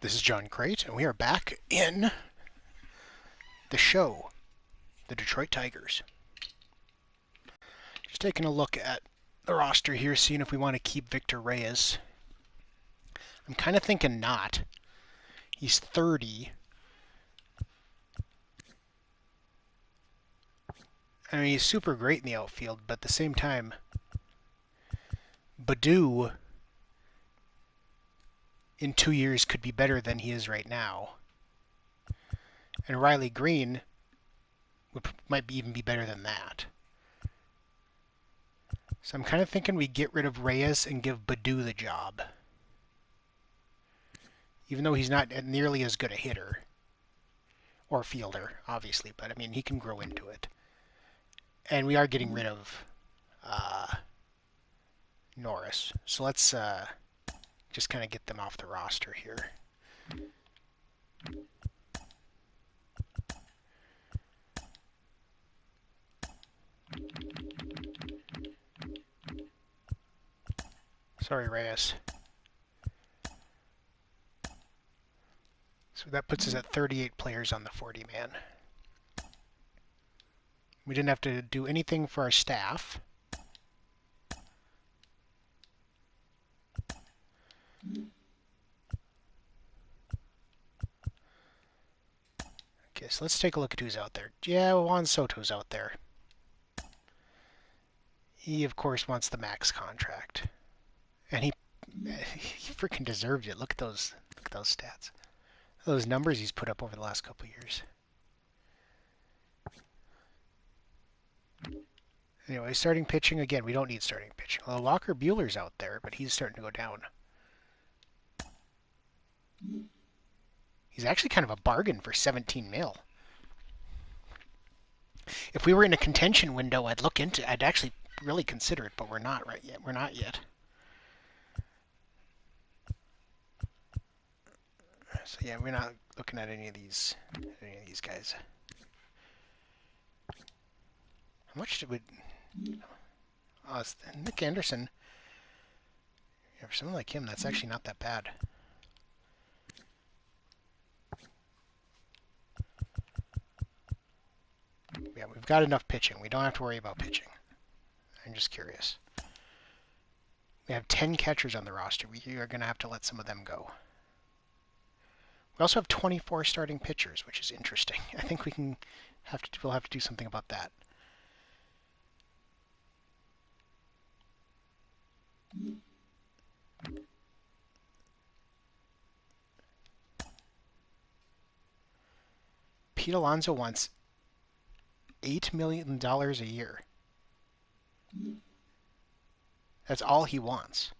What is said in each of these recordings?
This is John Crate, and we are back in the show, the Detroit Tigers. Just taking a look at the roster here, seeing if we want to keep Victor Reyes. I'm kind of thinking not. He's 30. I mean, he's super great in the outfield, but at the same time, Baddoo in 2 years could be better than he is right now. And Riley Green might even be better than that. So I'm kind of thinking we get rid of Reyes and give Baddoo the job. Even though he's not nearly as good a hitter. Or fielder, obviously, but I mean, he can grow into it. And we are getting rid of Norris. So let's just kind of get them off the roster here. Sorry, Reyes. So that puts us at 38 players on the 40-man. We didn't have to do anything for our staff. Okay, so let's take a look at who's out there. Yeah, Juan Soto's out there. He, of course, wants the max contract. And he freaking deserved it. Look at those stats. Those numbers he's put up over the last couple of years. Anyway, starting pitching, again, we don't need starting pitching. Well, Walker Buehler's out there, but he's starting to go down. He's actually kind of a bargain for 17 mil. If we were in a contention window, I'd actually really consider it, but we're not right yet. We're not yet. So yeah, we're not looking at any of these guys. How much did we? Nick Anderson. Yeah, for someone like him, that's actually not that bad. Yeah, we've got enough pitching. We don't have to worry about pitching. I'm just curious. We have 10 catchers on the roster. We are going to have to let some of them go. We also have 24 starting pitchers, which is interesting. I think we'll have to do something about that. Pete Alonso wants $8 million a year. That's all he wants.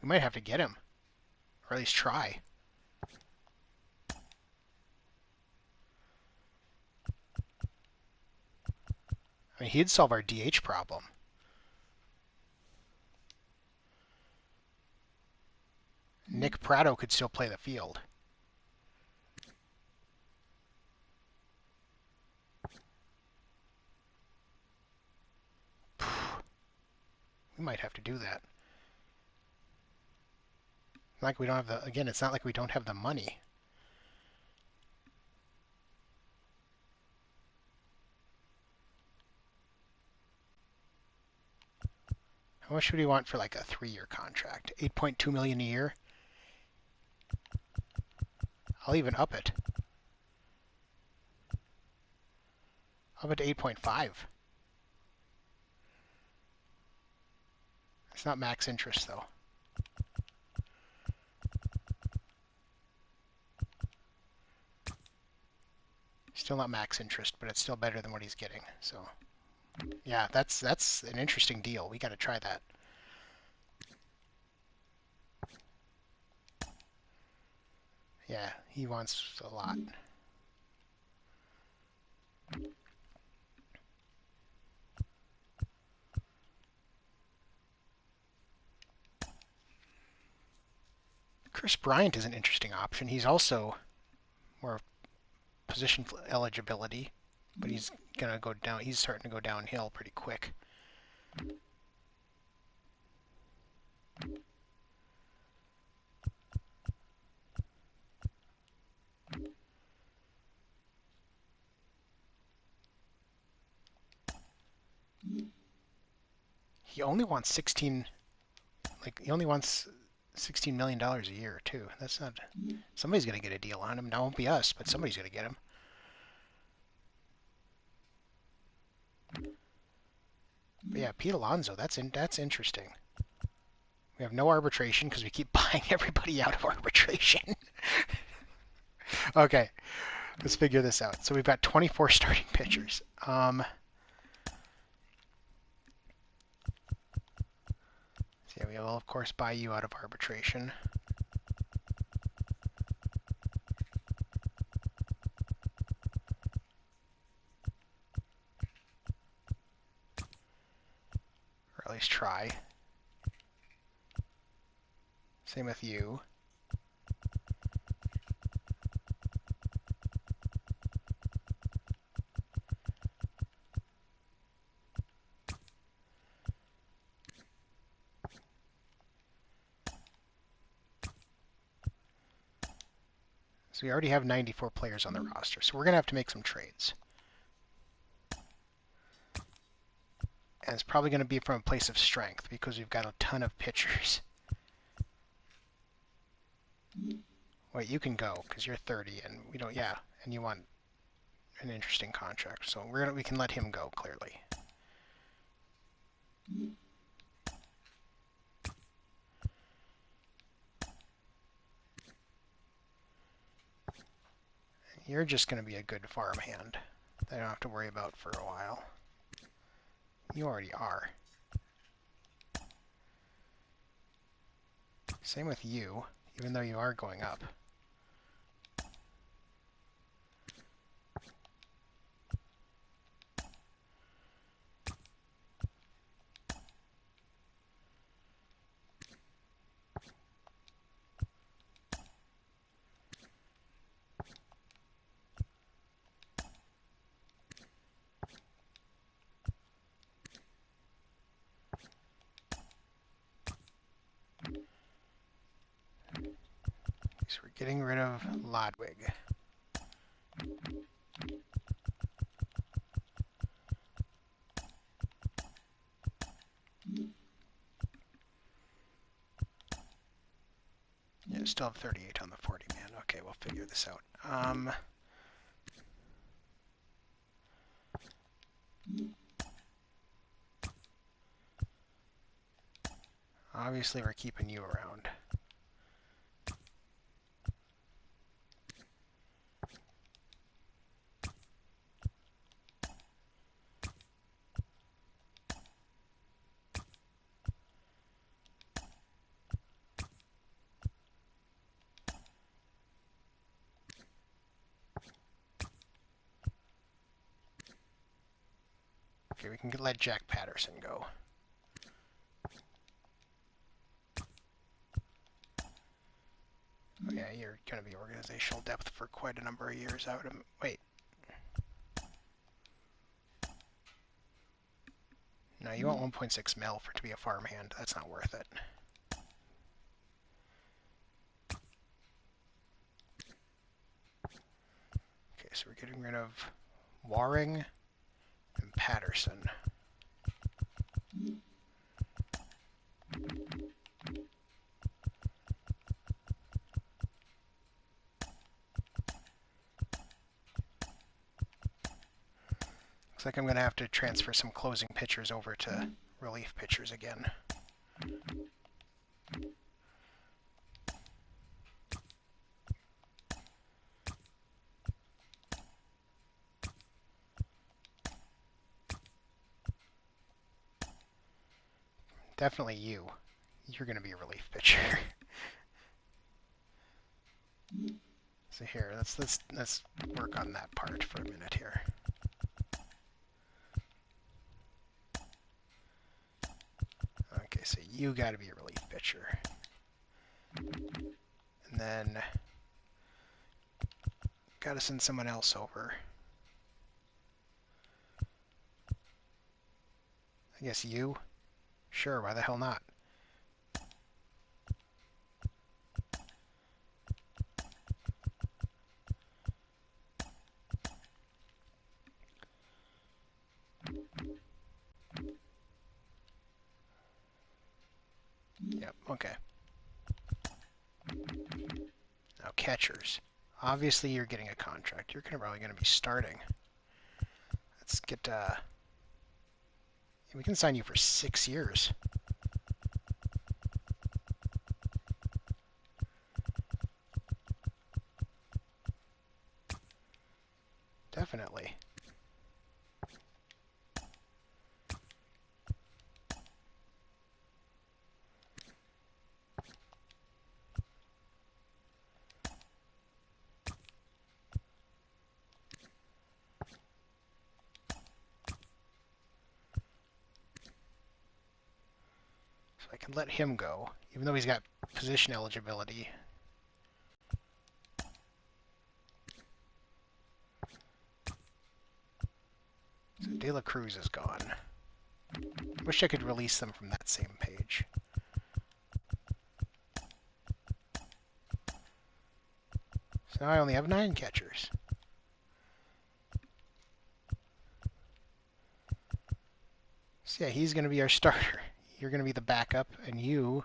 We might have to get him, or at least try. I mean, he'd solve our DH problem. Nick Pratto could still play the field. We might have to do that. Like we don't have the, again, it's not like we don't have the money. How much would we want for like a 3-year contract? 8.2 million a year? I'll even up it. Up it to 8.5. It's not max interest though. Still not max interest, but it's still better than what he's getting. So, yeah, that's an interesting deal. We got to try that. Yeah, he wants a lot. Chris Bryant is an interesting option. He's also more position eligibility, but he's gonna go down. He's starting to go downhill pretty quick. He only wants 16. Like he only wants $16 million a year too. That's not. Somebody's gonna get a deal on him. Now it won't be us, but somebody's gonna get him. But yeah, Pete Alonso. That's interesting. We have no arbitration because we keep buying everybody out of arbitration. Okay, let's figure this out. So we've got 24 starting pitchers. So yeah, we will of course buy you out of arbitration. Or at least try. Same with you. So we already have 94 players on the roster, so we're going to have to make some trades. And it's probably going to be from a place of strength because we've got a ton of pitchers. Wait, you can go because you're 30 and we don't, yeah, and you want an interesting contract. So we can let him go, clearly. You're just going to be a good farmhand that I don't have to worry about for a while. You already are. Same with you, even though you are going up. So we're getting rid of Lodwig. Yeah, still have 38 on the 40 man. Okay, we'll figure this out. Obviously, we're keeping you around. Okay, we can let Jack Patterson go. Oh yeah, you're going to be organizational depth for quite a number of years out. Wait. No, you want 1.6 mil to be a farmhand. That's not worth it. Okay, so we're getting rid of Waring and Patterson. Looks like I'm going to have to transfer some closing pitchers over to relief pitchers again. Definitely you. You're going to be a relief pitcher. So here, let's work on that part for a minute here. Okay, so you got to be a relief pitcher. And then Gotta send someone else over. I guess you? Sure, why the hell not? Yep, okay. Now catchers. Obviously you're getting a contract. You're probably going to be starting. Let's get, we can sign you for 6 years. Definitely. So I can let him go, even though he's got position eligibility. So De La Cruz is gone. Wish I could release them from that same page. So now I only have 9 catchers. So yeah, he's going to be our starter. You're going to be the backup, and you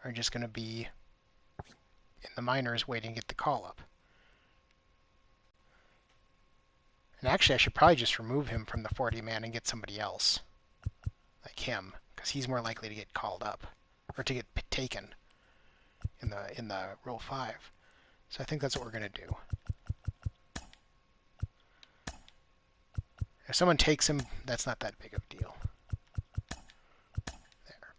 are just going to be in the minors waiting to get the call-up. And actually, I should probably just remove him from the 40-man and get somebody else, like him, because he's more likely to get called up, or to get taken in the Rule 5. So I think that's what we're going to do. If someone takes him, that's not that big of a deal. There.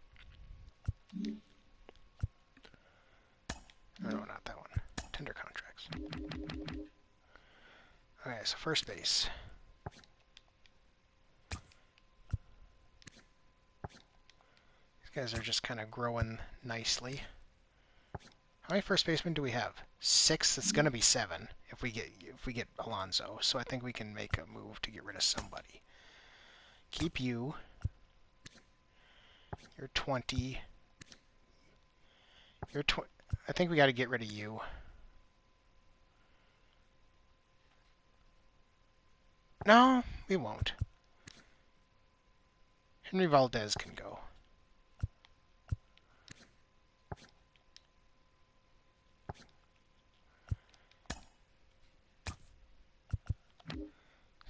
No, not that one. Tender contracts. Okay, so first base. These guys are just kind of growing nicely. How many first basemen do we have? 6. It's going to be 7 if we get Alonso. So I think we can make a move to get rid of somebody. Keep you. You're 20. You're 20. I think we got to get rid of you. No, we won't. Henry Valdez can go.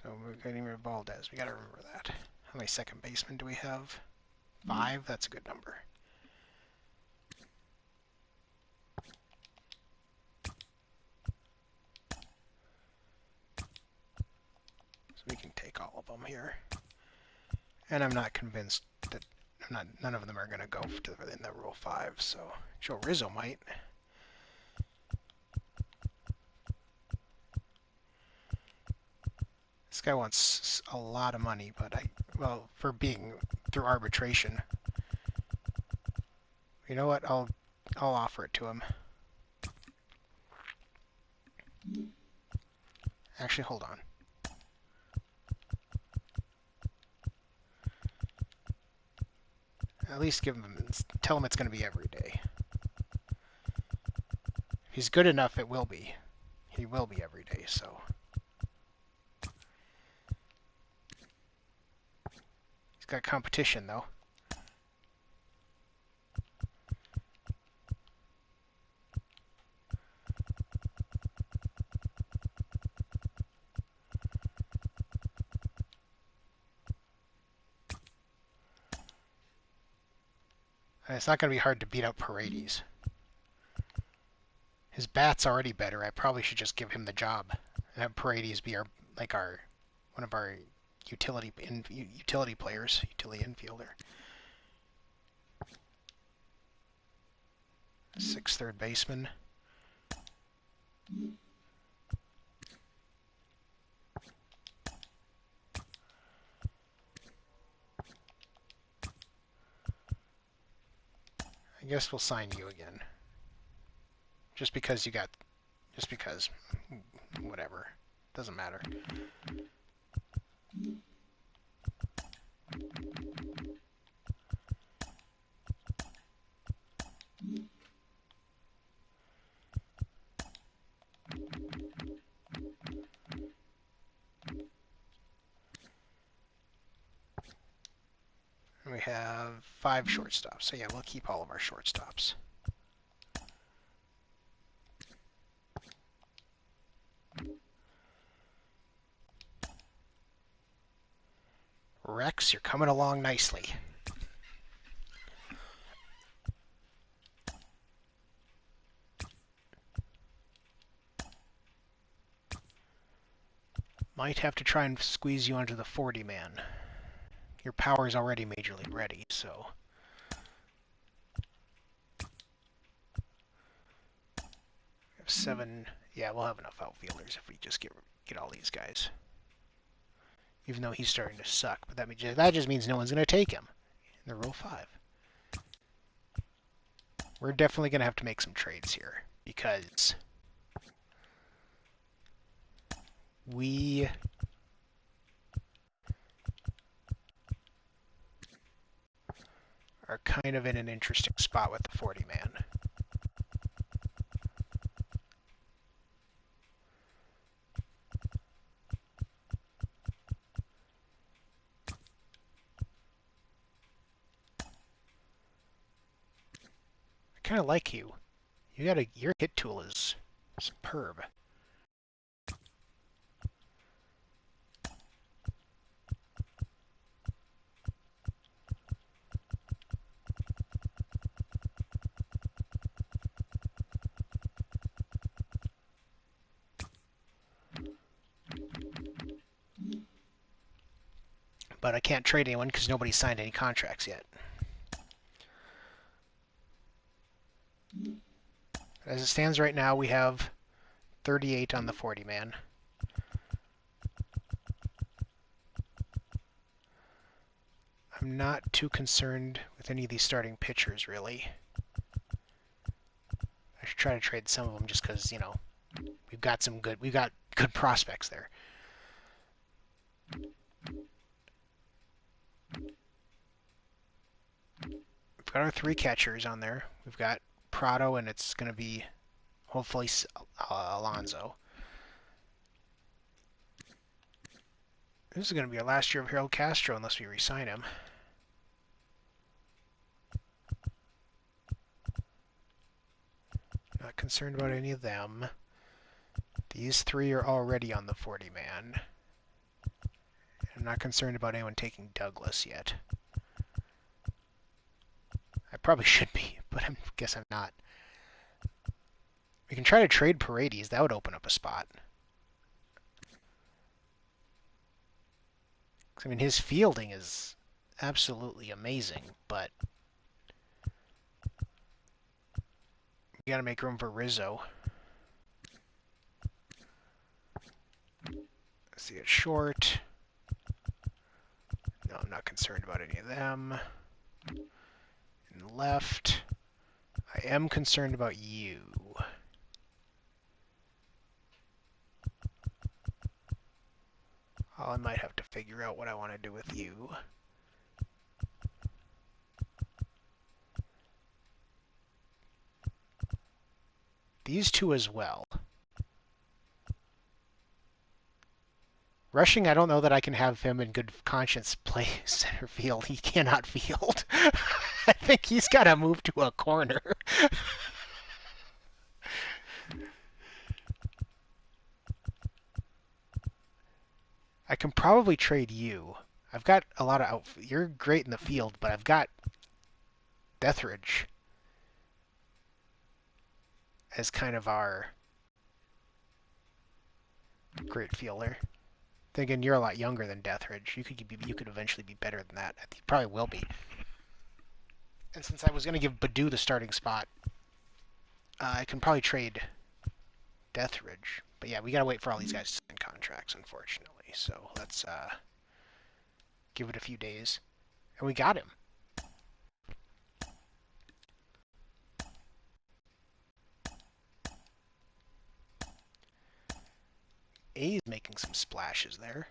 So we're getting rid of Valdez. We got to remember that. How many second basemen do we have? 5? That's a good number. So we can take all of them here. And I'm not convinced that none of them are going to go in the Rule 5. So Joe Rizzo might. This guy wants a lot of money, but well, for being through arbitration. You know what? I'll offer it to him. Actually, hold on. At least tell him it's going to be every day. If he's good enough, it will be. He will be every day, so. He's got competition, though. And it's not going to be hard to beat out Paredes. His bat's already better. I probably should just give him the job and have Paredes be one of our utility players, utility infielder. 6th third baseman. I guess we'll sign you again. Just because you got just because, whatever, doesn't matter. We have 5 shortstops, so yeah, we'll keep all of our shortstops. Rex, you're coming along nicely. Might have to try and squeeze you onto the 40-man. Your power's already Major League ready, so... We have 7... Yeah, we'll have enough outfielders if we just get all these guys. Even though he's starting to suck, but that just means no one's going to take him in the Rule 5. We're definitely going to have to make some trades here, because we are kind of in an interesting spot with the 40-man. I kind of like you. Your hit tool is superb. But I can't trade anyone because nobody's signed any contracts yet. As it stands right now, we have 38 on the 40-man. I'm not too concerned with any of these starting pitchers, really. I should try to trade some of them just because, you know, we've got good prospects there. We've got our 3 catchers on there. We've got Prado, and it's going to be hopefully Alonso. This is going to be our last year of Harold Castro unless we re-sign him. Not concerned about any of them. These 3 are already on the 40-man. I'm not concerned about anyone taking Douglas yet. I probably should be, but I guess I'm not. We can try to trade Paredes. That would open up a spot. I mean, his fielding is absolutely amazing, but we got to make room for Rizzo. Let's see, it's short. No, I'm not concerned about any of them. And left, I am concerned about you. I might have to figure out what I want to do with you. These 2 as well. Rushing, I don't know that I can have him in good conscience play center field. He cannot field. I think he's got to move to a corner. I can probably trade you. I've got a lot of You're great in the field, but I've got Deathridge as kind of our great fielder. Thinking you're a lot younger than Deathridge. You could eventually be better than that. You probably will be. And since I was going to give Baду the starting spot, I can probably trade Deathridge. But yeah, we got to wait for all these guys to sign contracts, unfortunately. So let's give it a few days. And we got him. A's making some splashes there.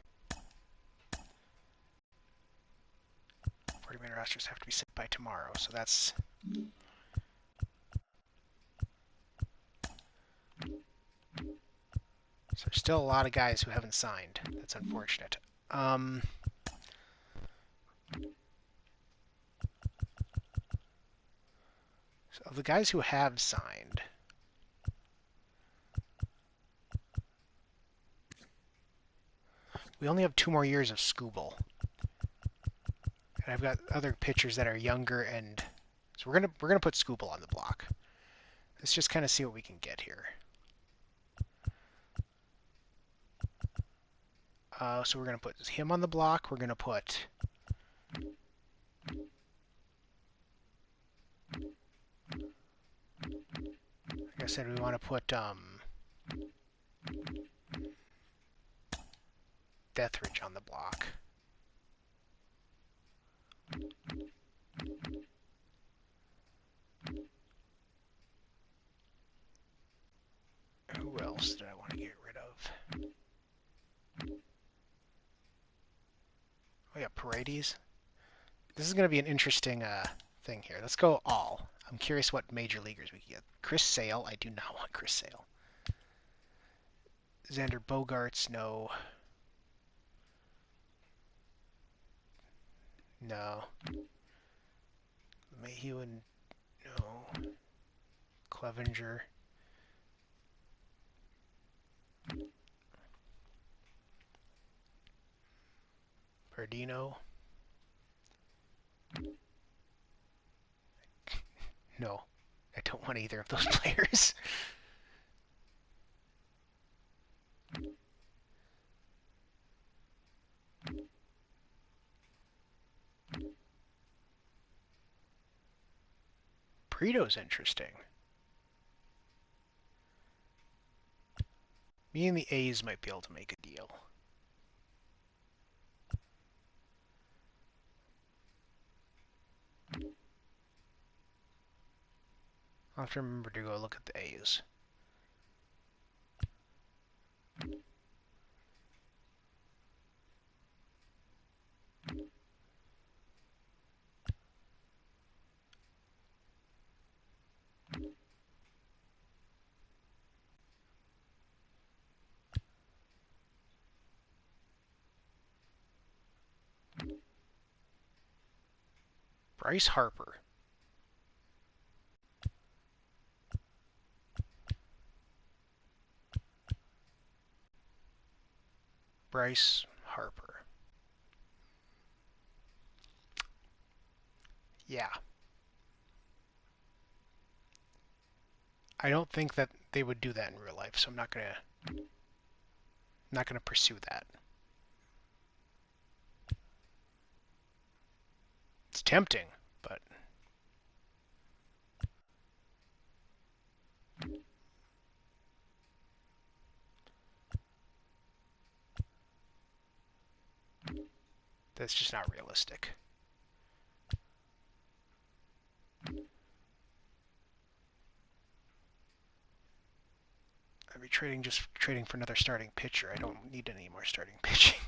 40-man rosters have to be set by tomorrow, so that's... So there's still a lot of guys who haven't signed. That's unfortunate. So of the guys who have signed, we only have 2 more years of Scooble. And I've got other pitchers that are younger, and so we're gonna put Scooble on the block. Let's just kind of see what we can get here. So we're gonna put him on the block. We're gonna put like I said, we want to put Deathridge on the block. Who else did I want to get rid of? Oh yeah, Paredes. This is going to be an interesting thing here. Let's go all. I'm curious what major leaguers we can get. Chris Sale. I do not want Chris Sale. Xander Bogaerts. No. No. Mayhew and... No. Clevenger. Perdino. No. I don't want either of those players. Brito's interesting. Me and the A's might be able to make a deal. I'll have to remember to go look at the A's. Bryce Harper. Bryce Harper. Yeah. I don't think that they would do that in real life, so I'm not gonna pursue that. It's tempting, but that's just not realistic. I'd be trading for another starting pitcher. I don't need any more starting pitching.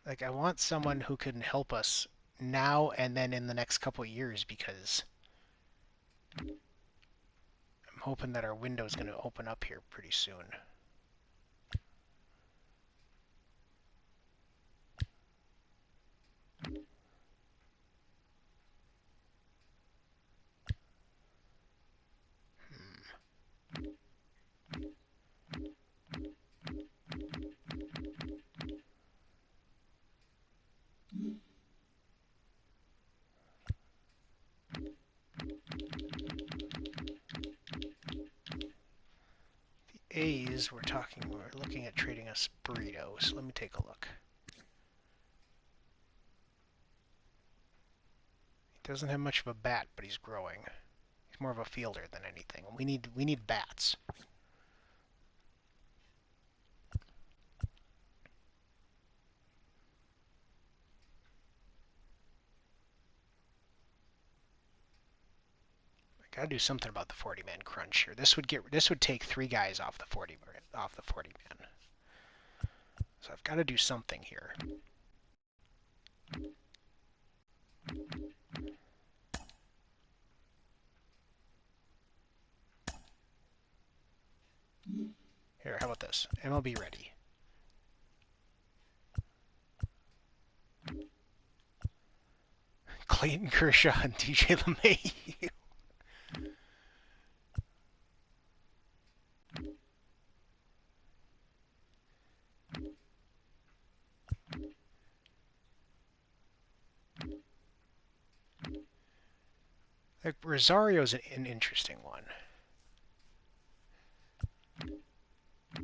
Like, I want someone who can help us now and then in the next couple of years, because I'm hoping that our window's going to open up here pretty soon. A's, we're looking at trading us Burrito, so let me take a look. He doesn't have much of a bat, but he's growing. He's more of a fielder than anything. We need bats. Gotta do something about the 40-man crunch here. This would take 3 guys off the 40-man. So I've got to do something here. Here, how about this? MLB ready. Clayton Kershaw and DJ LeMahieu. Like, Rosario's an interesting one.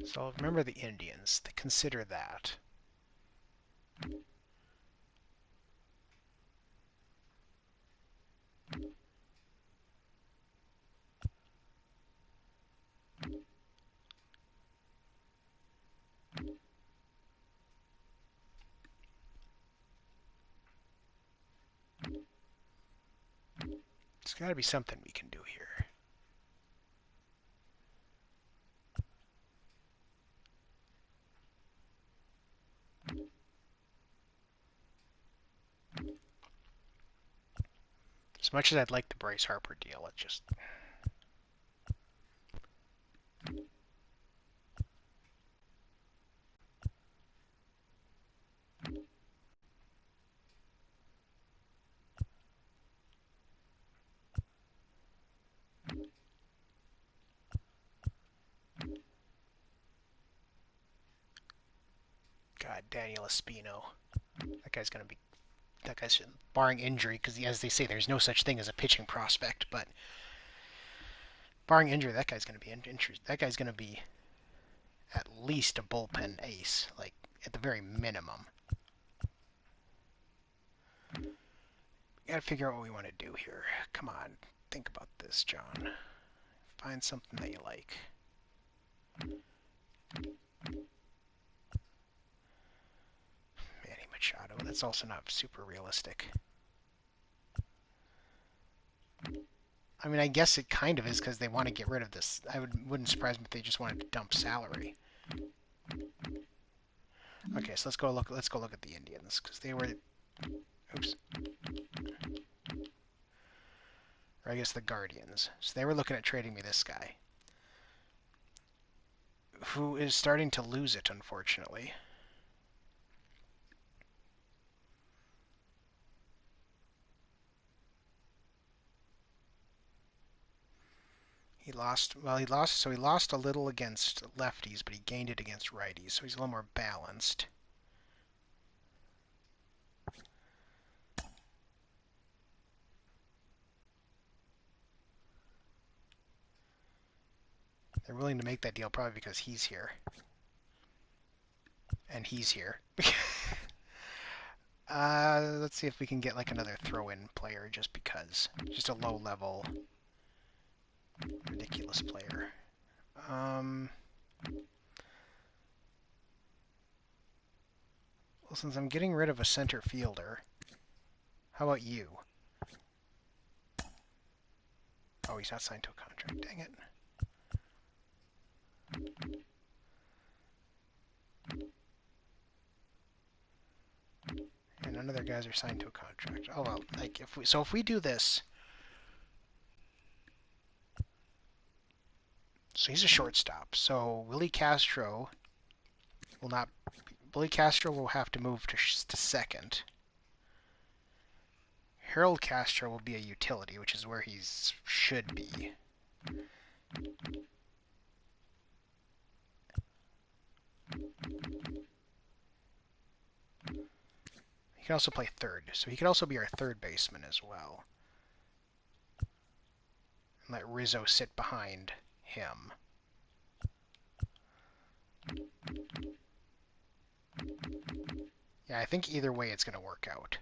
So remember the Indians. Consider that. There's got to be something we can do here. As much as I'd like the Bryce Harper deal, it just... God, Daniel Espino. That guy's going to be... That guy's, barring injury, because as they say, there's no such thing as a pitching prospect, but barring injury, that guy's going to be interesting. That guy's going to be at least a bullpen ace, like, at the very minimum. We gotta figure out what we want to do here. Come on, think about this, John. Find something that you like. Manny Machado, that's also not super realistic. I mean, I guess it kind of is because they want to get rid of this. Wouldn't surprise me if they just wanted to dump salary. Okay, so let's go look at the Indians because they were, oops, or I guess the Guardians. So they were looking at trading me this guy, who is starting to lose it, unfortunately. He lost a little against lefties, but he gained it against righties, so he's a little more balanced. They're willing to make that deal probably because he's here. And he's here. Let's see if we can get like another throw-in player just because. Just a low-level, ridiculous player. Well, since I'm getting rid of a center fielder, how about you? Oh, he's not signed to a contract. Dang it. And none of their guys are signed to a contract. Oh well, like if we do this, so he's a shortstop. So Willie Castro will not. Willie Castro will have to move to second. Harold Castro will be a utility, which is where he should be. He can also play third, so he could also be our third baseman as well. And let Rizzo sit behind him. Yeah, I think either way it's going to work out.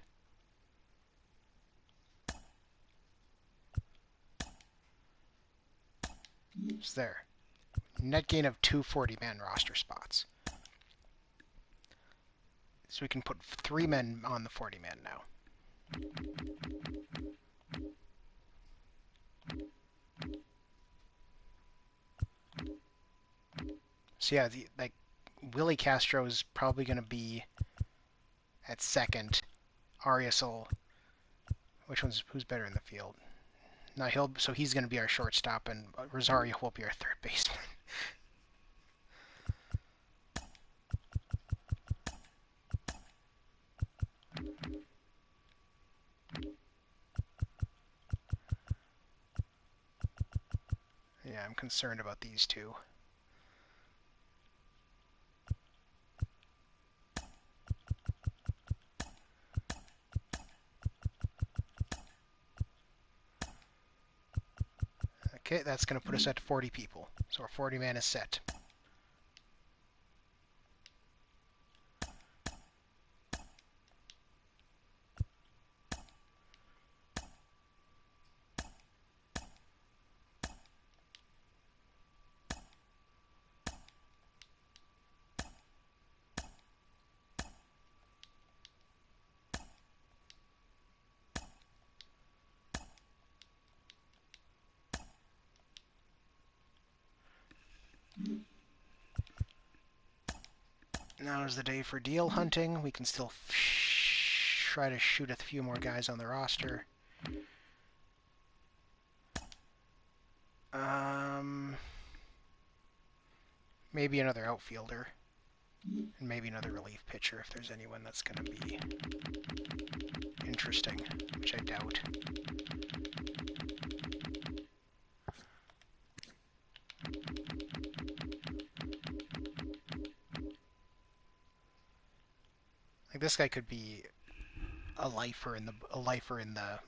It's there. Net gain of 2 40-man roster spots. So we can put 3 men on the 40-man now. So yeah, like Willie Castro is probably going to be at second. Arias will. Who's better in the field? No, he's going to be our shortstop, and Rosario will be our third baseman. Yeah, I'm concerned about these two. Okay, that's going to put us at 40 people. So our 40 man is set. Now is the day for deal hunting. We can still try to shoot a few more guys on the roster. Maybe another outfielder. And maybe another relief pitcher if there's anyone that's going to be interesting, which I doubt. Like this guy could be a lifer in the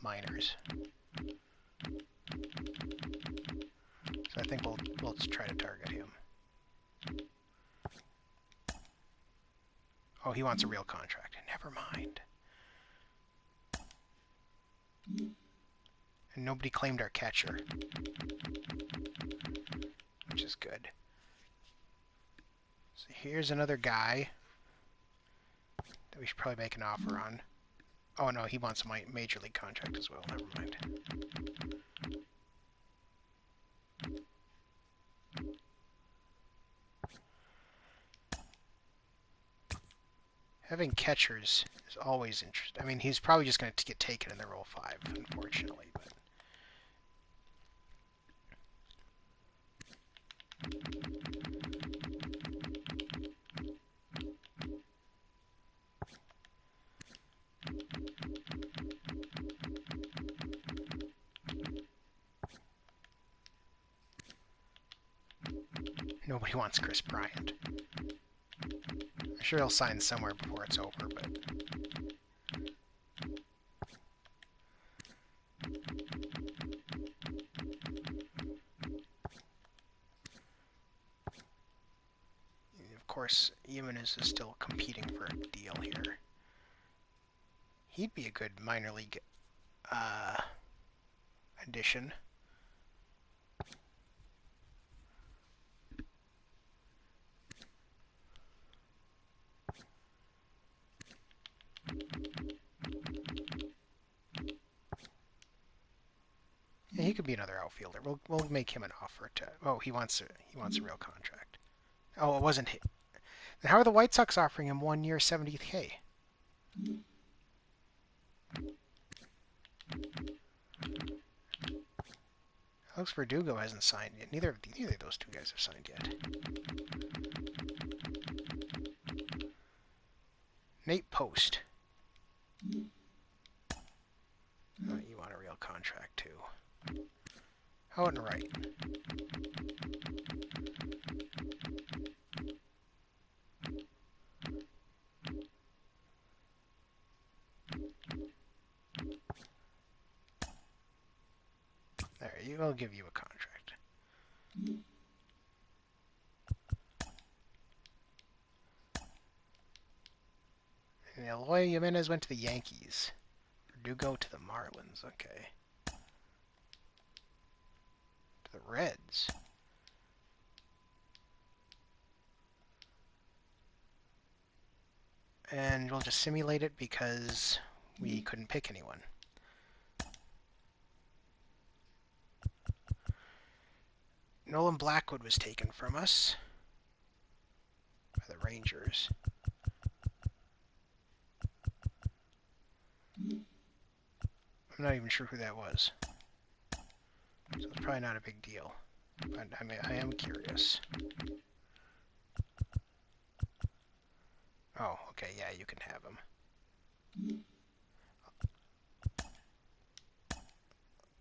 minors. So I think we'll try to target him. Oh, he wants a real contract. Never mind. And nobody claimed our catcher, which is good. So here's another guy that we should probably make an offer on. Oh no, he wants a major league contract as well. Never mind. Having catchers is always interesting. I mean, he's probably just going to get taken in the Rule 5, unfortunately. But nobody wants Chris Bryant. I'm sure he'll sign somewhere before it's over, but of course, Jimenez is still competing for a deal here. He'd be a good minor league addition. Yeah, he could be another outfielder. We'll make him an offer to. Oh, he wants a real contract. Oh, it wasn't him. Then how are the White Sox offering him 1 year, $70K? Alex Verdugo hasn't signed yet. Neither of those two guys have signed yet. Nate Post. Oh, you want a real contract too. How and right. There, I'll give you a contract. And Eloy Jimenez went to the Yankees. Verdugo to the Marlins. Okay. To the Reds. And we'll just simulate it because we couldn't pick anyone. Nolan Blackwood was taken from us. by the Rangers. I'm not even sure who that was. So it's probably not a big deal. But I mean, I am curious. Oh, okay, yeah, you can have him.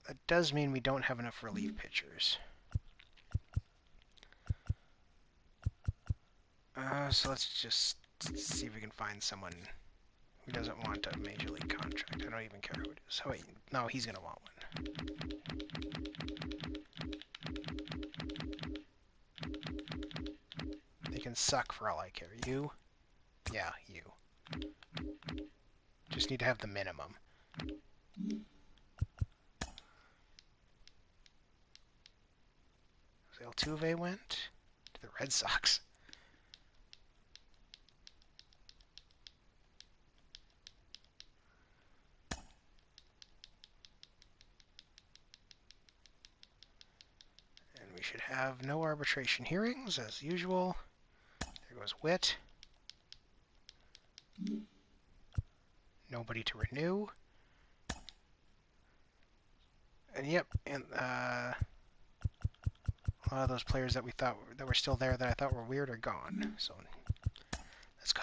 That does mean we don't have enough relief pitchers. So let's just see if we can find someone who doesn't want a major league contract. I don't even care who it is. Oh wait, no, he's gonna want one. They can suck for all I care. You? Yeah, you. Just need to have the minimum. So Altuve went to the Red Sox. And we should have no arbitration hearings, as usual. There goes Witt. Nobody to renew. And yep, and a lot of those players that we thought that were still there that I thought were weird are gone. So let's go.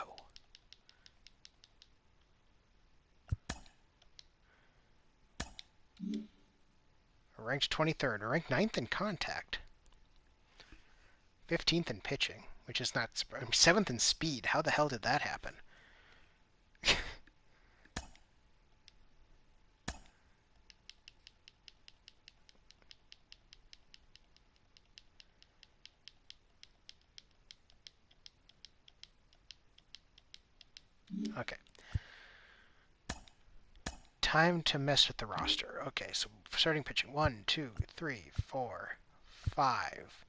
We're ranked 23rd. We're ranked 9th in contact. 15th in pitching, which is not... 7th in speed. How the hell did that happen? Okay. Time to mess with the roster. Okay, so starting pitching. 1, 2, 3, 4, 5.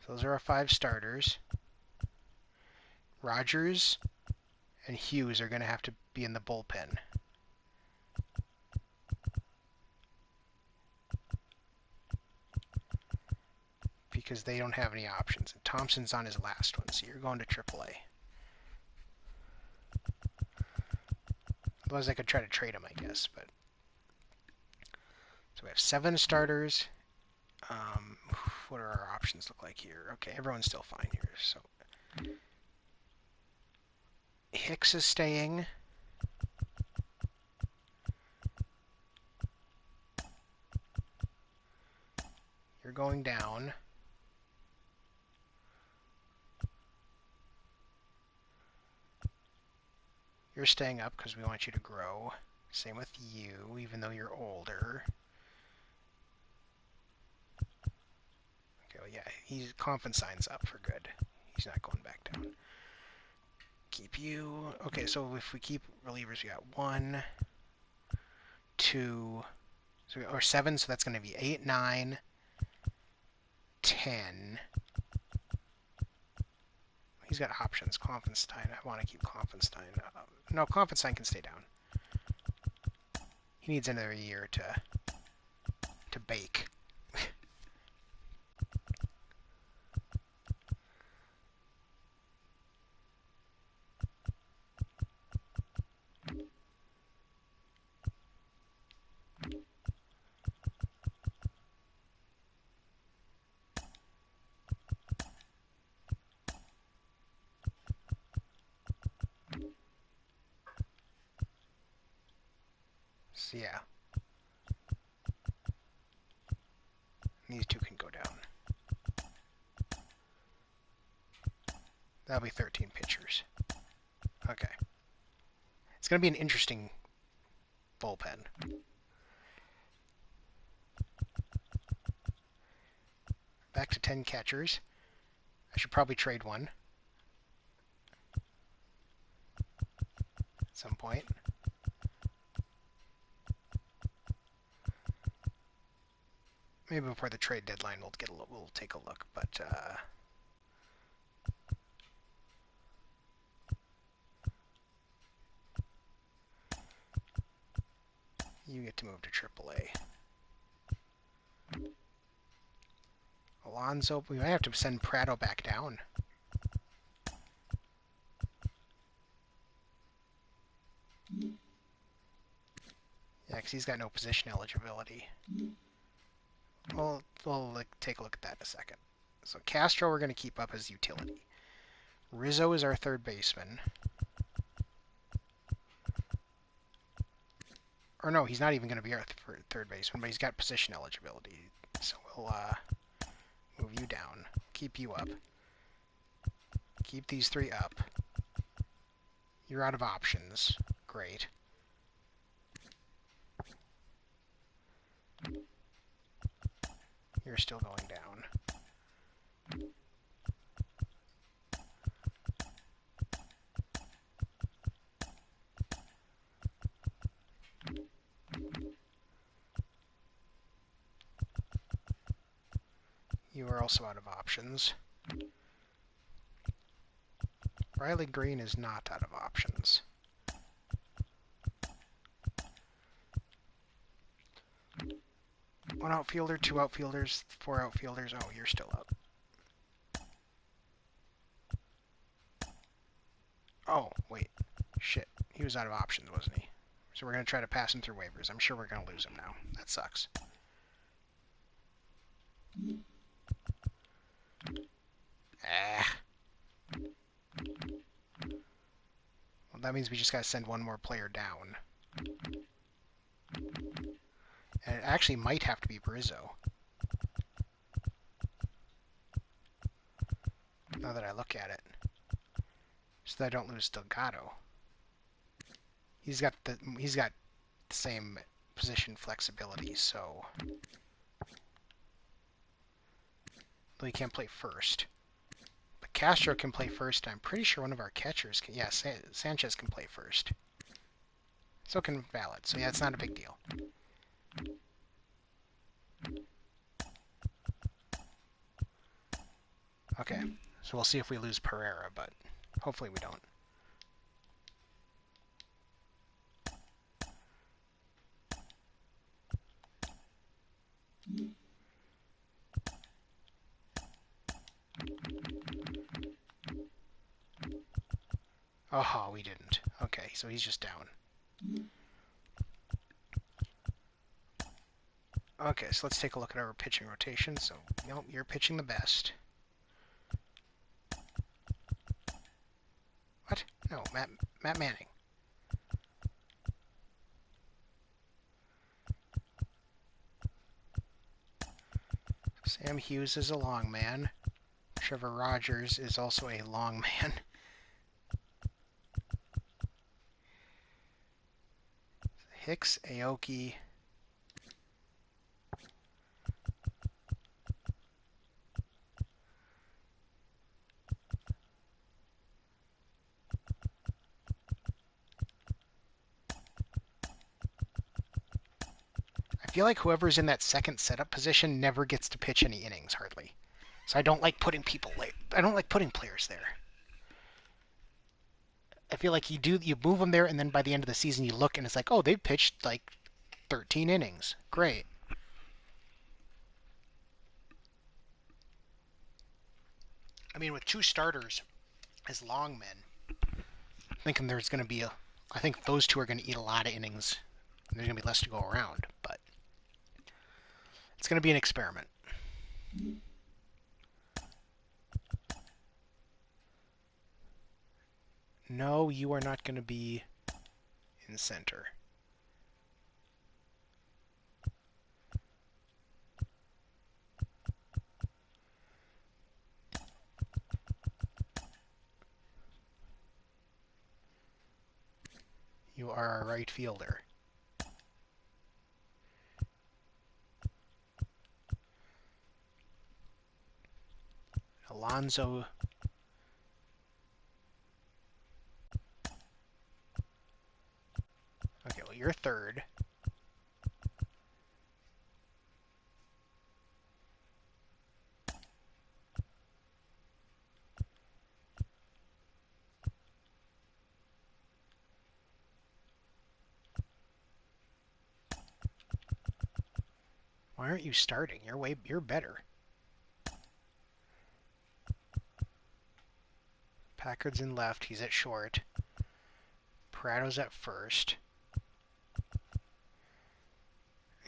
So those are our 5 starters. Rogers and Hughes are going to have to be in the bullpen. Because they don't have any options. And Thompson's on his last one, so you're going to AAA. Otherwise, I could try to trade him, I guess. But so we have 7 starters. What do our options look like here? Okay, everyone's still fine here. So Hicks is staying. You're going down. You're staying up because we want you to grow. Same with you, even though you're older. Okay, well, yeah, he's Confinsign's up for good. He's not going back down. Keep you. Okay, so if we keep relievers, we got 1, 2, or 7, so that's going to be 8, 9, 10. He's got options. Konfinstein. I want to keep Konfinstein. No, Konfinstein can stay down. He needs another year to bake. So yeah. These 2 can go down. That'll be 13 pitchers. Okay. It's going to be an interesting bullpen. Back to 10 catchers. I should probably trade one at some point. Maybe before the trade deadline we'll take a look, but you get to move to AAA. Alonso, we might have to send Prado back down. Yeah, because he's got no position eligibility. We'll take a look at that in a second. So Castro we're going to keep up as utility. Rizzo is our third baseman. Or no, he's not even going to be our third baseman, but he's got position eligibility. So we'll move you down. Keep you up. Keep these three up. You're out of options. Great. You're still going down. You are also out of options. Riley Green is not out of options. One outfielder, two outfielders, four outfielders. Oh, you're still up. Oh, wait. Shit. He was out of options, wasn't he? So we're going to try to pass him through waivers. I'm sure we're going to lose him now. That sucks. Ah. Well, that means we just got to send one more player down. And it actually might have to be Brizzo. Now that I look at it. So that I don't lose Delgado. He's got the same position flexibility, so though he can't play first. But Castro can play first. I'm pretty sure one of our catchers can. Yeah, Sanchez can play first. So can Valid. So yeah, it's not a big deal. Okay, so we'll see if we lose Pereira, but hopefully we don't. Oh, we didn't. Okay, so he's just down. Okay, so let's take a look at our pitching rotation. So, nope, you're pitching the best. What? No, Matt Manning. Sam Hughes is a long man. Trevor Rogers is also a long man. Hicks, Aoki. I feel like whoever's in that second setup position never gets to pitch any innings, hardly. So I don't like putting I don't like putting players there. I feel like you move them there, and then by the end of the season you look and it's like, oh, they've pitched like 13 innings. Great. I mean, with two starters as long men, thinking there's going to be I think those two are going to eat a lot of innings. And there's going to be less to go around, but it's going to be an experiment. No, you are not going to be in center. You are our right fielder. Alonso. Okay, well, you're third. Why aren't you starting? You're better. Packard's in left. He's at short. Prado's at first.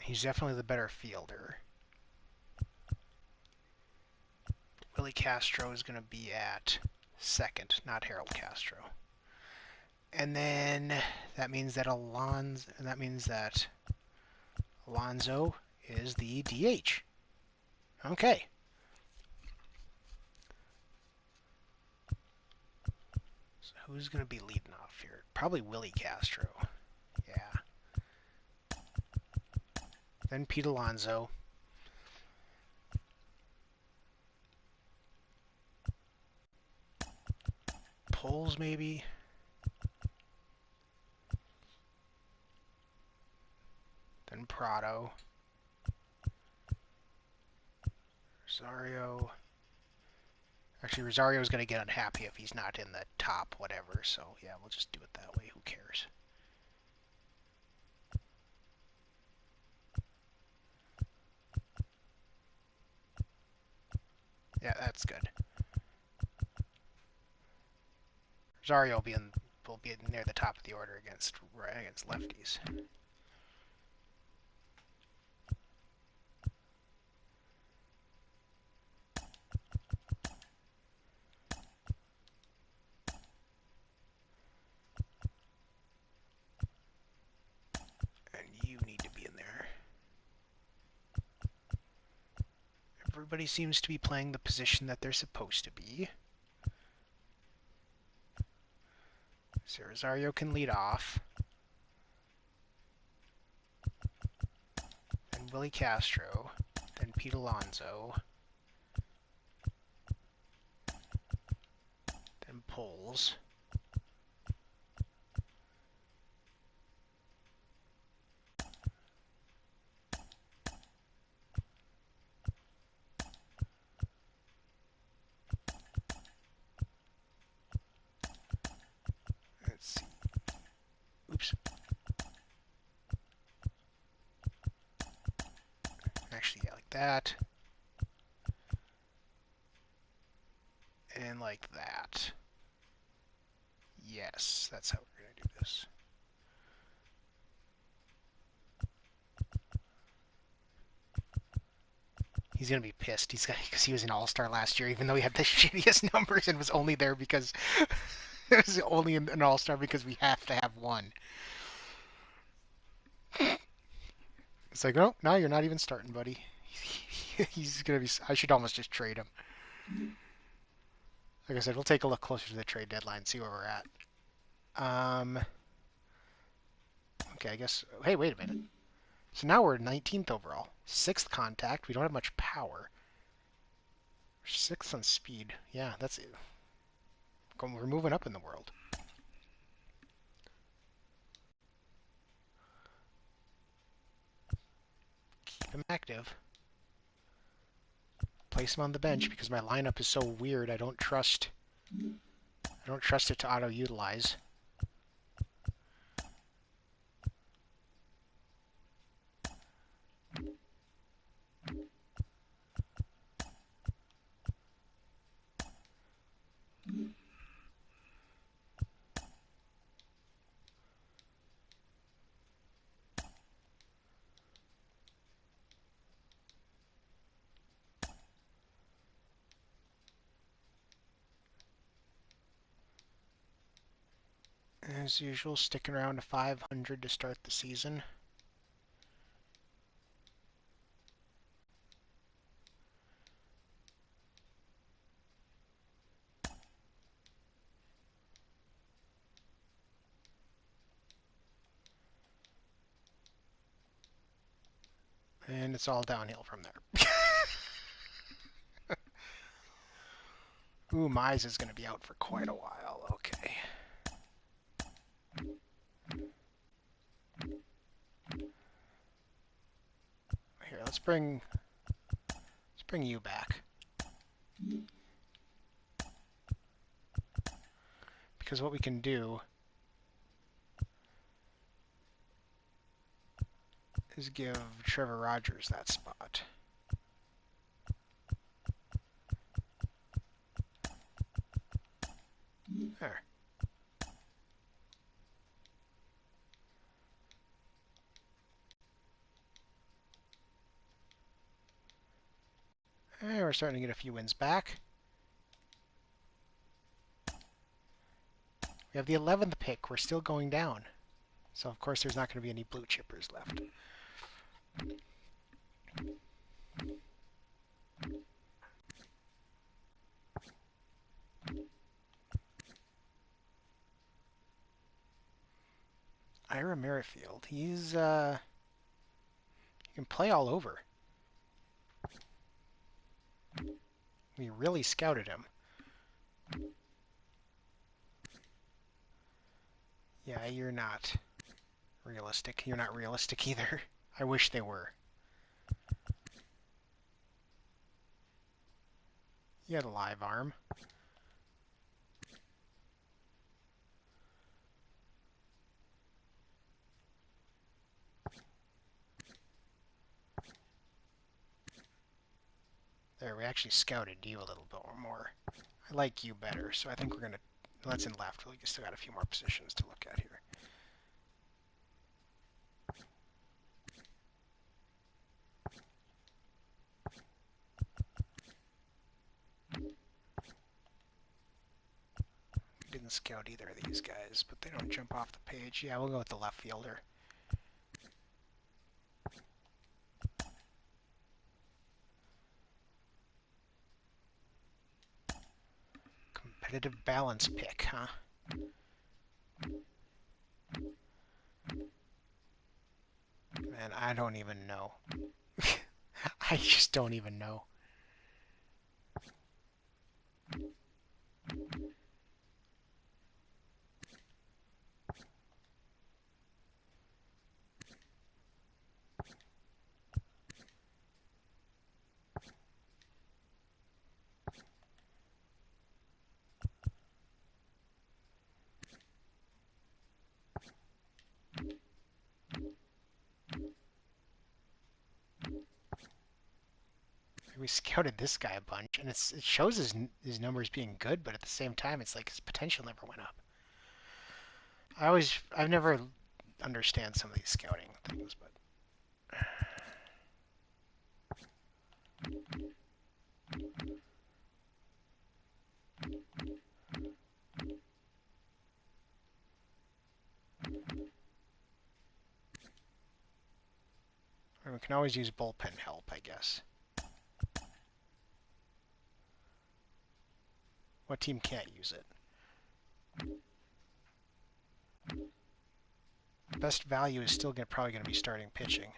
He's definitely the better fielder. Willie Castro is going to be at second, not Harold Castro. And then that means that Alonso is the DH. Okay. So who's going to be leading off here? Probably Willie Castro. Yeah. Then Pete Alonso. Poles, maybe. Then Prado. Rosario. Actually, Rosario's going to get unhappy if he's not in the top whatever, so yeah, we'll just do it that way. Who cares? Yeah, that's good. Rosario will be near the top of the order against lefties. And you need to be in there. Everybody seems to be playing the position that they're supposed to be. So Rosario can lead off. Then Willie Castro. Then Pete Alonso. Then Poles. Let's see. Oops. Actually, yeah, like that. And like that. Yes, that's how we're going to do this. He's going to be pissed. Because he was an all-star last year, even though he had the shittiest numbers and was only there because it was only an all-star because we have to have one. It's like, oh, no, you're not even starting, buddy. He's going to be... I should almost just trade him. Like I said, we'll take a look closer to the trade deadline, see where we're at. Okay, I guess... Hey, wait a minute. So now we're 19th overall. 6th contact. We don't have much power. 6th on speed. Yeah, that's it. We're moving up in the world. Keep him active. Place him on the bench because my lineup is so weird. I don't trust it to auto-utilize. As usual, sticking around to 500 to start the season. And it's all downhill from there. Ooh, Mize is going to be out for quite a while. Okay. Here, let's bring you back. Because what we can do is give Trevor Rogers that spot. We're starting to get a few wins back. We have the 11th pick. We're still going down. So, of course, there's not going to be any blue chippers left. Ira Merrifield. He can play all over. We really scouted him. Yeah, you're not realistic. You're not realistic either. I wish they were. You had a live arm. There, we actually scouted you a little bit more. I like you better, so I think we're going to... Let's in left. We still got a few more positions to look at here. We didn't scout either of these guys, but they don't jump off the page. Yeah, we'll go with the left fielder. Competitive balance pick, huh? Man, I don't even know. I just don't even know. We scouted this guy a bunch, and it shows his numbers being good, but at the same time, it's like his potential never went up. I've never understand some of these scouting things, but we can always use bullpen help, I guess. What team can't use it? Best value is still probably going to be starting pitching.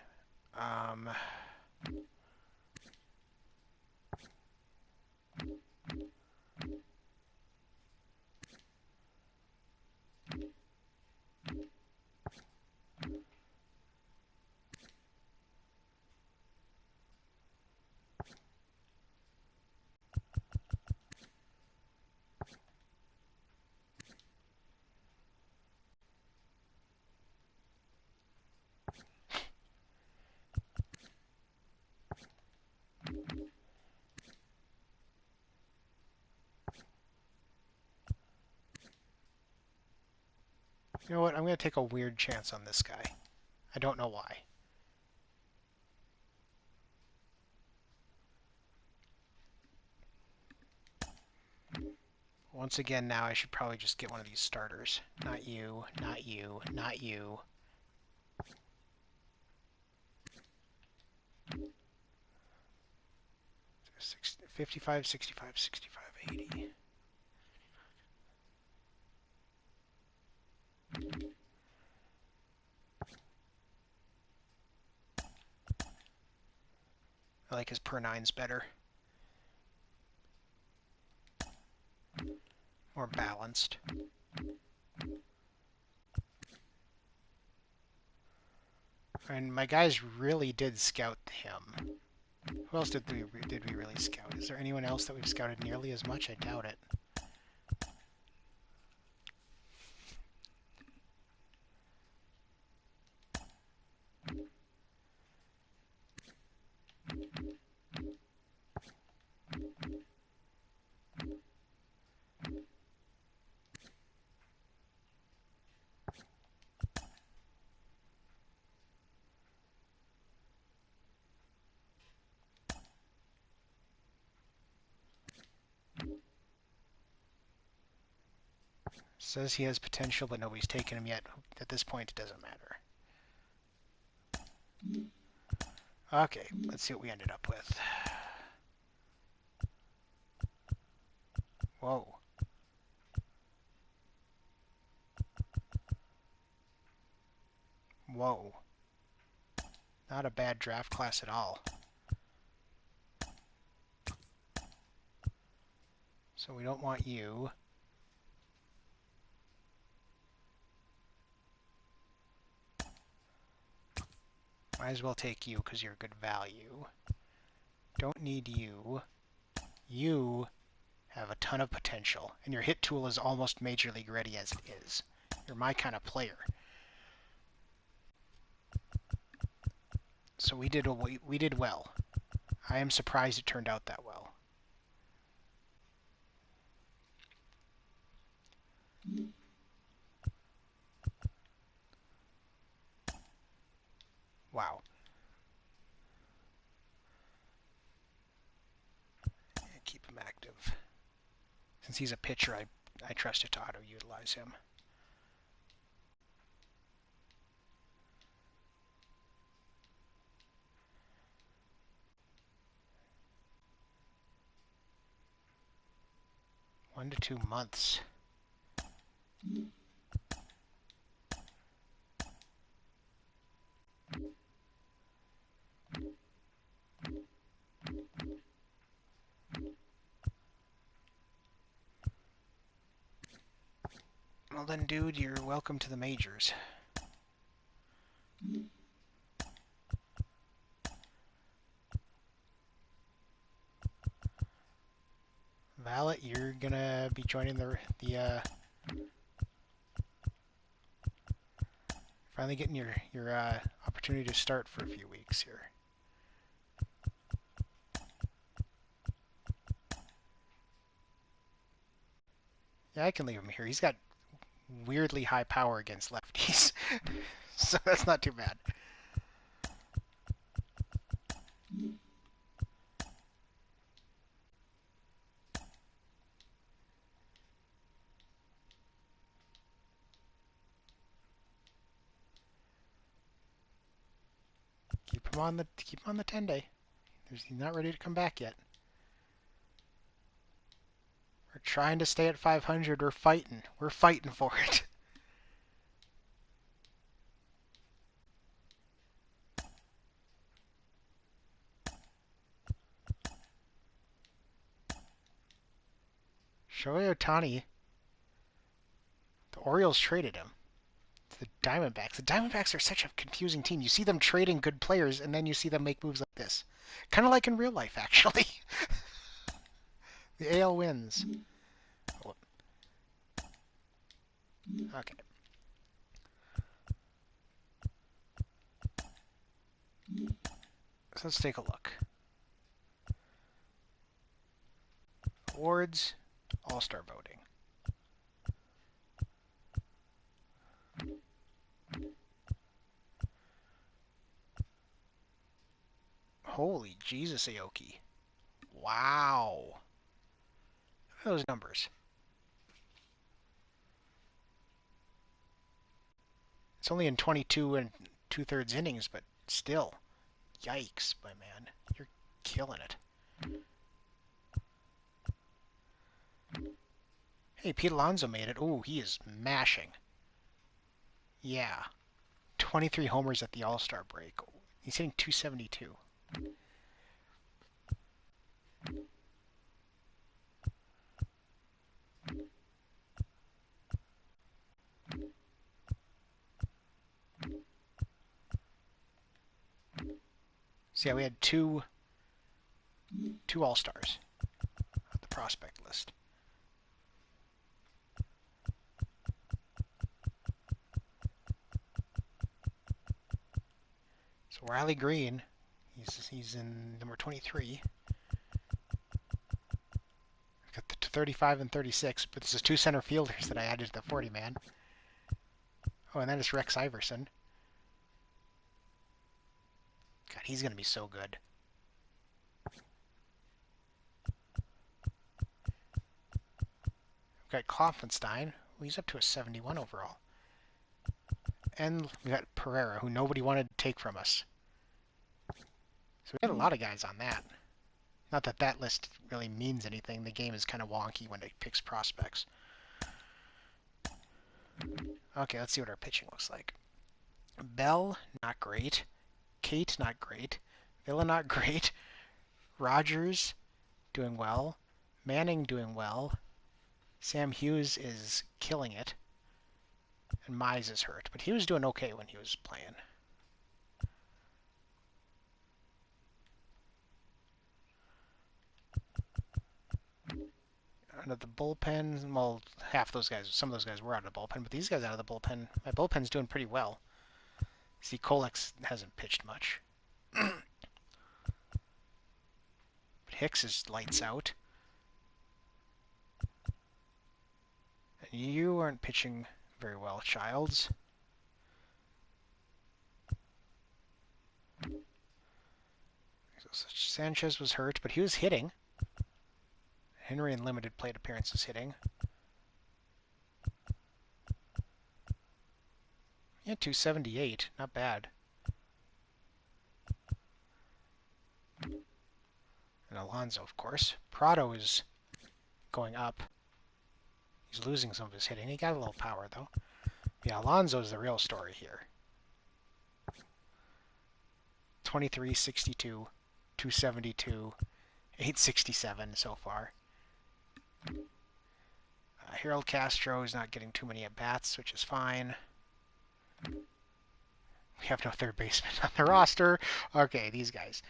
You know what? I'm going to take a weird chance on this guy. I don't know why. Once again, now I should probably just get one of these starters. Not you, not you, not you. So 55, 65, 65, 80. I like his per nines better. More balanced. And my guys really did scout him. Who else did we really scout? Is there anyone else that we've scouted nearly as much? I doubt it. Says he has potential, but nobody's taken him yet. At this point, it doesn't matter. Okay, let's see what we ended up with. Whoa. Whoa. Not a bad draft class at all. So we don't want you. Might as well take you because you're good value. Don't need you. You have a ton of potential, and your hit tool is almost Major League ready as it is. You're my kind of player. So we did well. I am surprised it turned out that well. Wow. Keep him active. Since he's a pitcher, I trust it to auto-utilize him. One to 2 months. Well then, dude, you're welcome to the majors. Valet, you're gonna be joining the finally getting your opportunity to start for a few weeks here. Yeah, I can leave him here. He's got weirdly high power against lefties, so that's not too bad. Keep him on the 10-day. He's not ready to come back yet. We're trying to stay at 500. We're fighting. We're fighting for it. Shohei Ohtani. The Orioles traded him to the Diamondbacks. The Diamondbacks are such a confusing team. You see them trading good players, and then you see them make moves like this. Kind of like in real life, actually. The AL wins. Okay. So let's take a look. Awards, All-Star voting. Holy Jesus, Aoki. Wow. Look at those numbers. It's only in 22 and 2/3 innings, but still. Yikes, my man. You're killing it. Hey, Pete Alonso made it. Ooh, he is mashing. Yeah. 23 homers at the All-Star break. He's hitting 272. So yeah, we had two All-Stars at the prospect list. So Riley Green, he's in number 23. I've got the 35 and 36, but this is 2 center fielders that I added to the 40-man. Oh, and then it's Rex Iverson. God, he's going to be so good. We've got Klopfenstein. He's up to a 71 overall. And we got Pereira, who nobody wanted to take from us. So we got a lot of guys on that. Not that that list really means anything. The game is kind of wonky when it picks prospects. Okay, let's see what our pitching looks like. Bell, not great. Kate, not great. Villa, not great. Rogers, doing well. Manning, doing well. Sam Hughes is killing it. And Mize is hurt, but he was doing okay when he was playing. Out of the bullpen, well, half those guys, some of those guys were out of the bullpen, but these guys out of the bullpen, my bullpen's doing pretty well. See, Kolex hasn't pitched much. But Hicks is lights out. And you aren't pitching very well, Childs. Sanchez was hurt, but he was hitting. Henry in limited plate appearances hitting. Yeah, 278. Not bad. And Alonso, of course. Prado is going up. He's losing some of his hitting. He got a little power, though. Yeah, Alonso's the real story here. 23, 62, 272, 867 so far. Harold Castro is not getting too many at-bats, which is fine. We have no third baseman on the roster. Okay, these guys.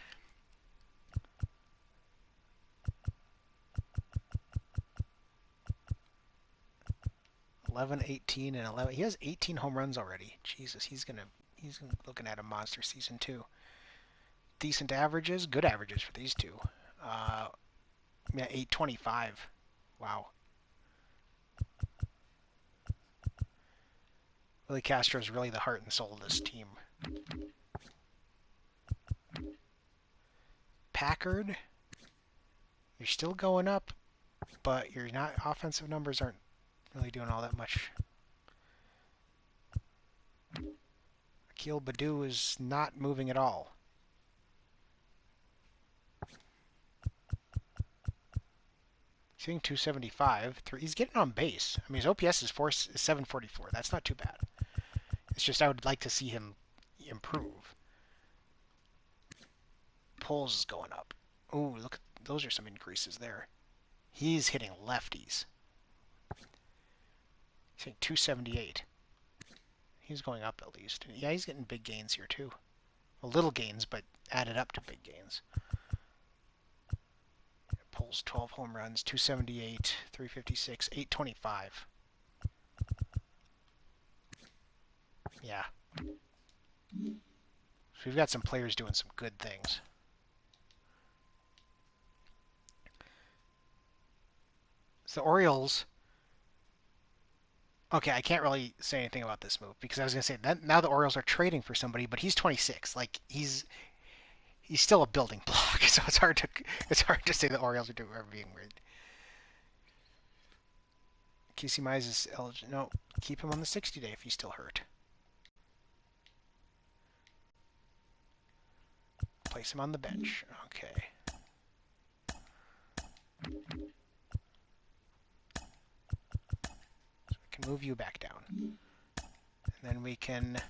$11, 18, and 11. He has 18 home runs already. Jesus, he's looking at a monster season too. Decent averages, good averages for these two. Yeah, 825. Wow. Willie Castro is really the heart and soul of this team. Packard, you're still going up, but your offensive numbers aren't really doing all that much. Akil Baddoo is not moving at all. He's hitting 275. He's getting on base. I mean, his OPS is 744. That's not too bad. It's just I would like to see him improve. Pulls is going up. Ooh, look, those are some increases there. He's hitting lefties. He's hitting 278. He's going up at least. Yeah, he's getting big gains here too. Well, little gains, but added up to big gains. Pulls 12 home runs, 278, 356, 825. Yeah. So we've got some players doing some good things. So the Orioles... Okay, I can't really say anything about this move because I was going to say that now the Orioles are trading for somebody, but he's 26. Like he's still a building block, so it's hard to say the Orioles are being weird. Casey Mize is eligible. No, keep him on the 60-day if he's still hurt. Place him on the bench. Okay. Move you back down. And then we can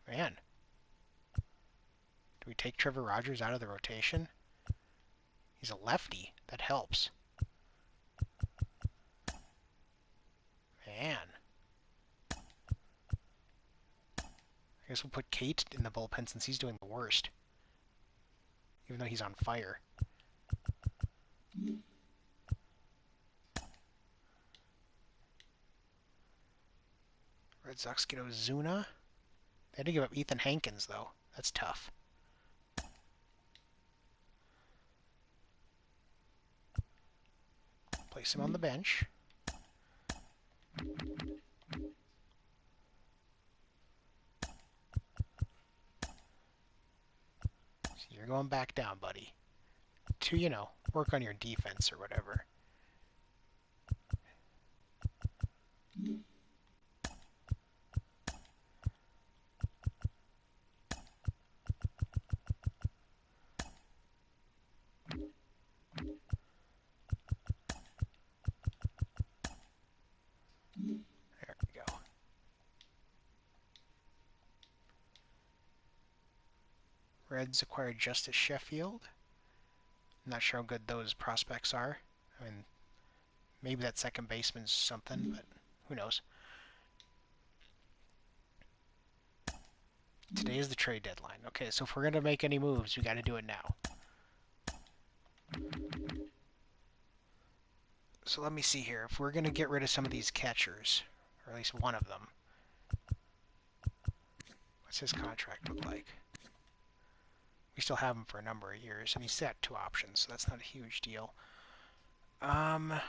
man. Do we take Trevor Rogers out of the rotation? He's a lefty. That helps. Man. I guess we'll put Kate in the bullpen since he's doing the worst. Even though he's on fire. Red Sox get Ozuna. They had to give up Ethan Hankins, though. That's tough. Place him on the bench. So you're going back down, buddy. To, you know, work on your defense or whatever. There we go. Reds acquired Justice Sheffield. I'm not sure how good those prospects are. I mean, maybe that second baseman's something, but who knows. Today is the trade deadline. Okay, so if we're going to make any moves, we got to do it now. So let me see here. If we're going to get rid of some of these catchers, or at least one of them, what's his contract look like? We still have him for a number of years, and he's set 2 options, so that's not a huge deal. I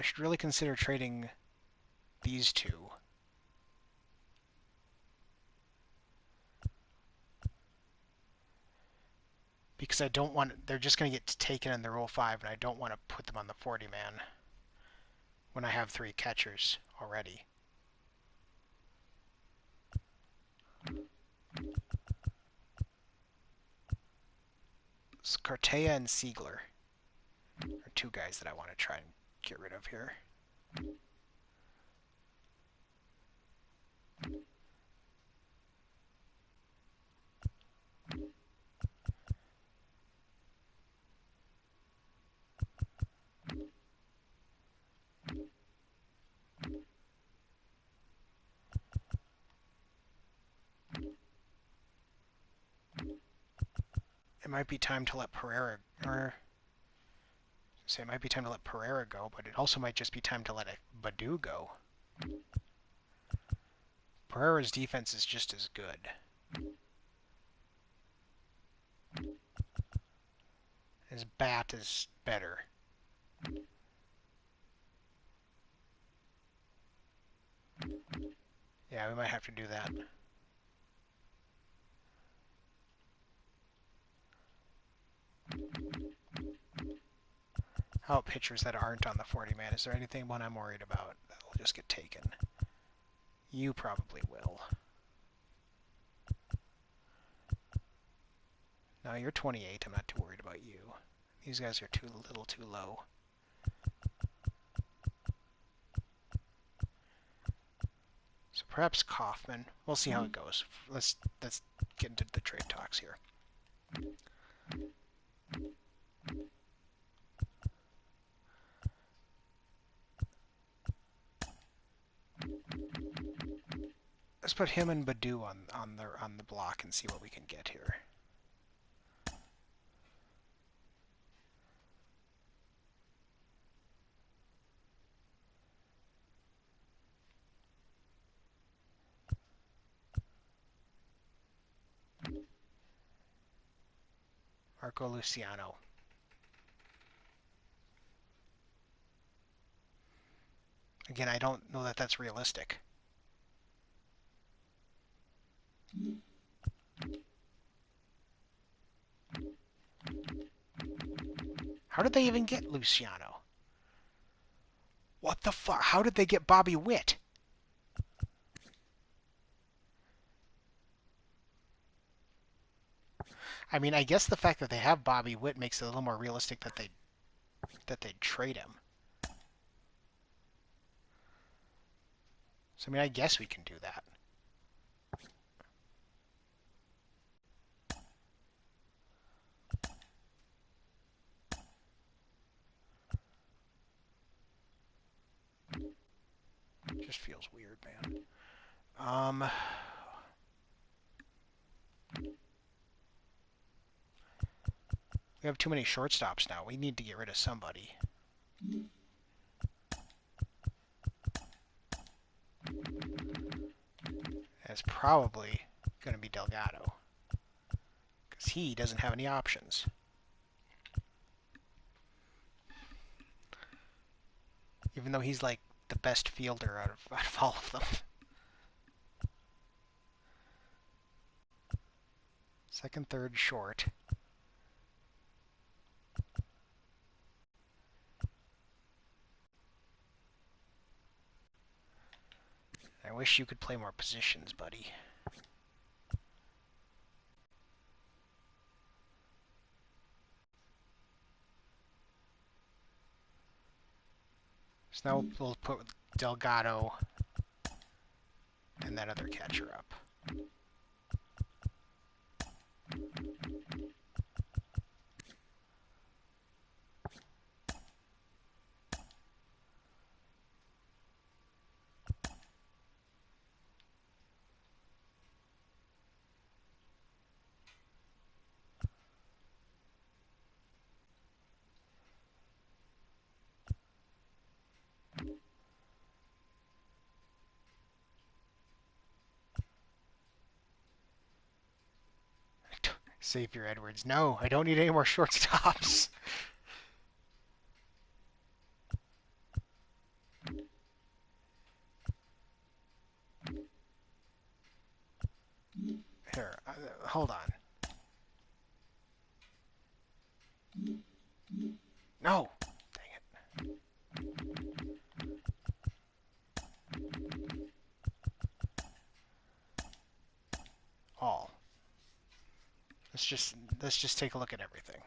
should really consider trading these 2. Because I don't want... They're just going to get taken in the Rule 5, and I don't want to put them on the 40-man when I have 3 catchers already. So Cartea and Siegler are 2 guys that I want to try and get rid of here. It might be time to let Pereira, or say it might be time to let Pereira go, but it also might just be time to let Badu go. Pereira's defense is just as good. His bat is better. Yeah, we might have to do that. How about pitchers that aren't on the 40-man? Is there anything one I'm worried about that will just get taken? You probably will. No, you're 28. I'm not too worried about you. These guys are a little too low. So perhaps Kaufman. We'll see how it goes. Let's get into the trade talks here. Let's put him and Badu on the block and see what we can get here. Marco Luciano. Again, I don't know that that's realistic. How did they even get Luciano? What the fuck? How did they get Bobby Witt? I mean, I guess the fact that they have Bobby Witt makes it a little more realistic that they'd trade him. So I mean, I guess we can do that. It just feels weird, man. We have too many shortstops now. We need to get rid of somebody. And it's probably going to be Delgado. Because he doesn't have any options. Even though he's like the best fielder out of all of them. Second, third, short. I wish you could play more positions, buddy. So now we'll put Delgado and that other catcher up. Xavier Edwards. No, I don't need any more shortstops. Here, hold on. No! Dang it. All. Let's just take a look at everything.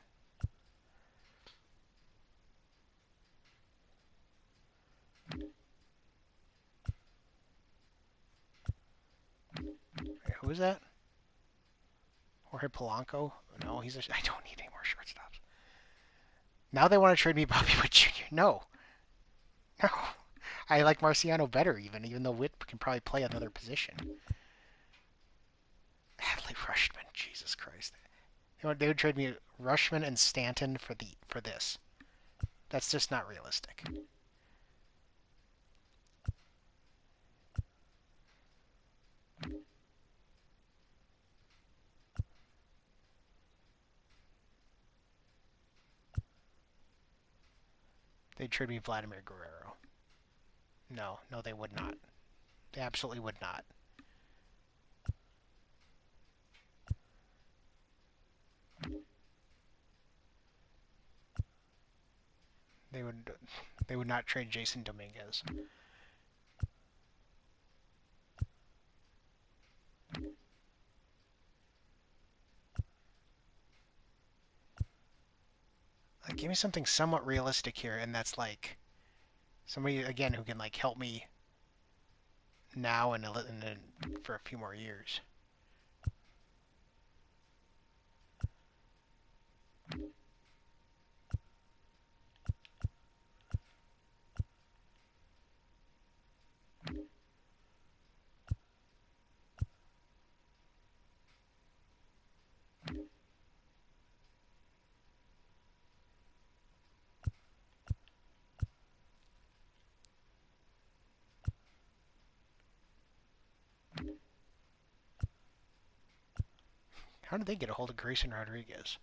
Wait, who is that? Jorge Polanco? No, I don't need any more shortstops. Now they want to trade me Bobby Witt Jr. No. No. I like Marciano better even though Witt can probably play another position. Hadley Rushman, Jesus Christ. They would trade me Rushman and Stanton for this. That's just not realistic. They'd trade me Vladimir Guerrero. No, they would not. They absolutely would not. They would not trade Jason Dominguez. Like, give me something somewhat realistic here, and that's like somebody again who can like help me now and for a few more years. How did they get a hold of Grayson Rodriguez?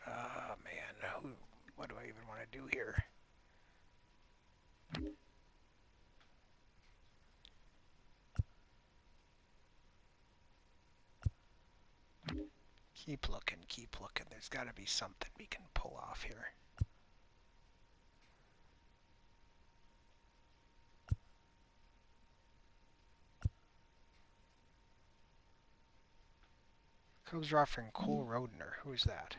Oh man, what do I even want to do here? Keep looking, keep looking. There's got to be something we can pull off here. Cubs are offering Cole Rodner. Who is that?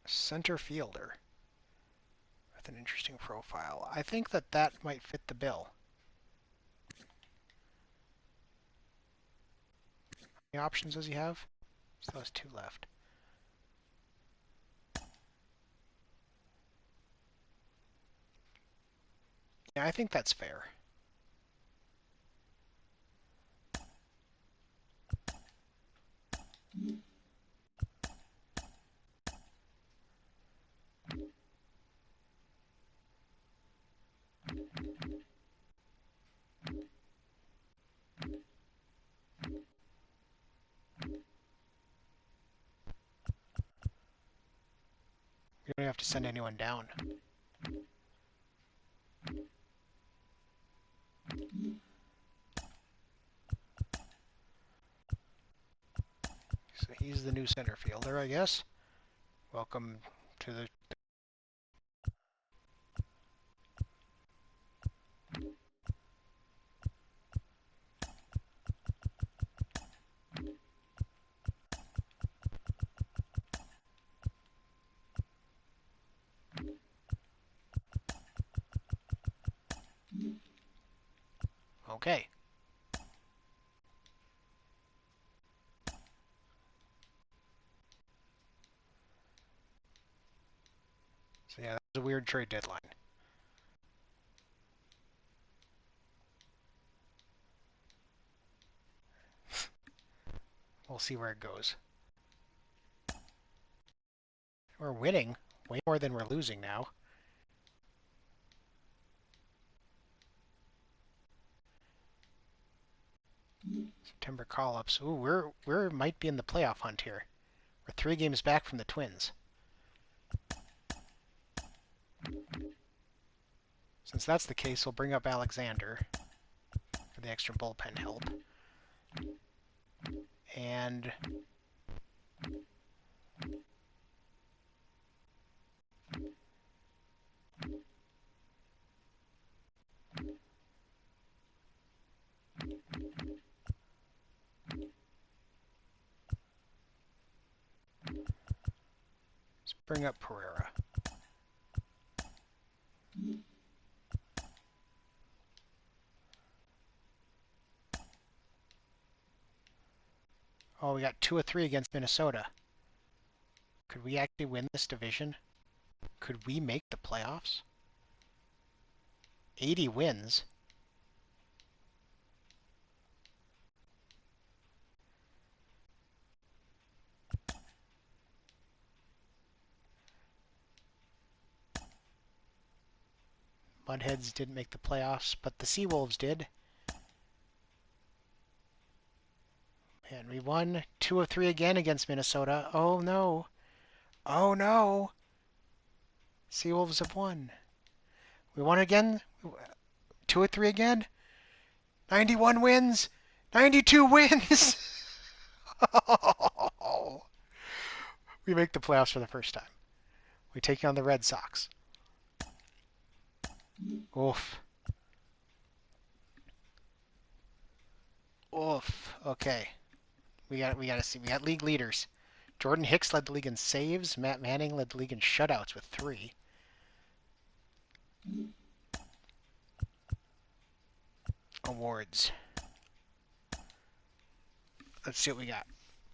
Center fielder with an interesting profile. I think that might fit the bill. How many options does he have? Still has 2 left. Yeah, I think that's fair. have to send anyone down. So he's the new center fielder, I guess. Welcome to the... Okay. So yeah, that was a weird trade deadline. We'll see where it goes. We're winning way more than we're losing now. September call-ups. Ooh, we're might be in the playoff hunt here. We're 3 games back from the Twins. Since that's the case, we'll bring up Alexander for the extra bullpen help. And let's bring up Pereira. Oh, we got 2 of 3 against Minnesota. Could we actually win this division? Could we make the playoffs? 80 wins. Mudheads didn't make the playoffs, but the Seawolves did. And we won 2 of 3 again against Minnesota. Oh no. Oh no. Seawolves have won. We won again. 2 of 3 again. 91 wins. 92 wins. We make the playoffs for the first time. We take on the Red Sox. Oof. Oof. Okay. We gotta see. We got league leaders. Jordan Hicks led the league in saves. Matt Manning led the league in shutouts with 3. Awards. Let's see what we got.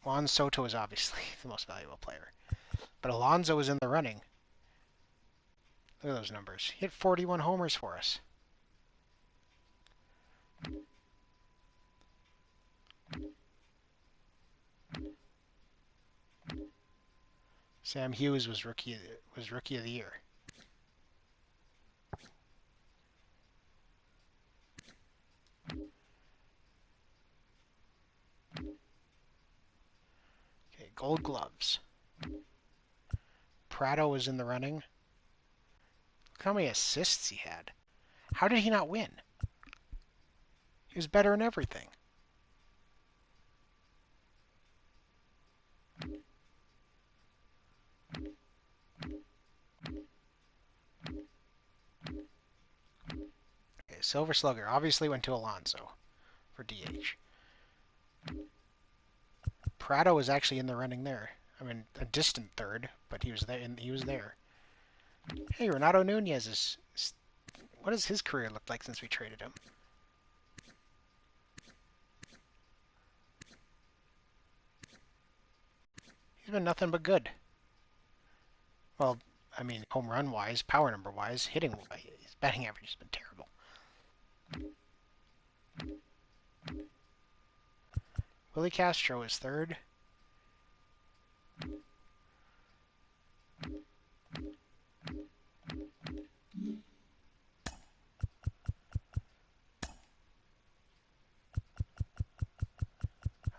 Juan Soto is obviously the most valuable player. But Alonso is in the running. Look at those numbers. He hit 41 homers for us. Sam Hughes was rookie of the year. Okay, Gold Gloves. Prado was in the running. Look how many assists he had. How did he not win? He was better in everything. Okay, Silver Slugger obviously went to Alonso for DH. Prado was actually in the running there. I mean, a distant third, but he was there. He was there. Hey, Renato Nunez is. What does his career look like since we traded him? He's been nothing but good. Well, I mean, home run wise, power number wise, hitting wise, his batting average has been terrible. Willie Castro is third.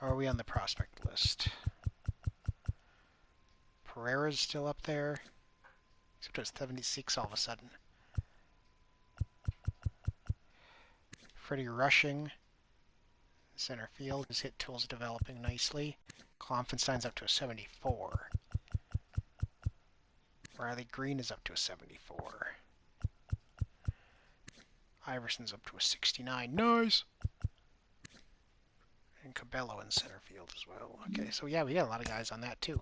How are we on the prospect list? Pereira's still up there. He's up to 76 all of a sudden. Freddie rushing. Center field. His hit tool's developing nicely. Klopfenstein's up to a 74. Riley Green is up to a 74. Iverson's up to a 69. Nice! And Cabello in center field as well. Okay, so yeah, we got a lot of guys on that too.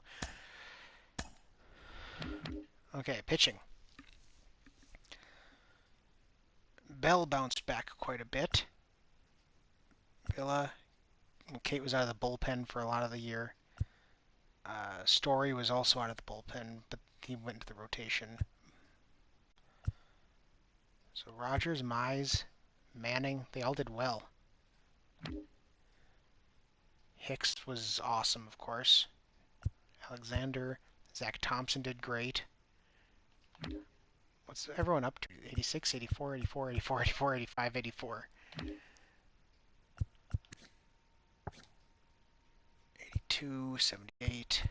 Okay, pitching. Bell bounced back quite a bit. Villa. Kate was out of the bullpen for a lot of the year. Story was also out of the bullpen, but he went to the rotation. So Rogers, Mize, Manning, they all did well. Hicks was awesome, of course. Alexander, Zach Thompson did great. What's everyone up to? 86, 84, 84, 84, 84, 85, 84. 82, 78.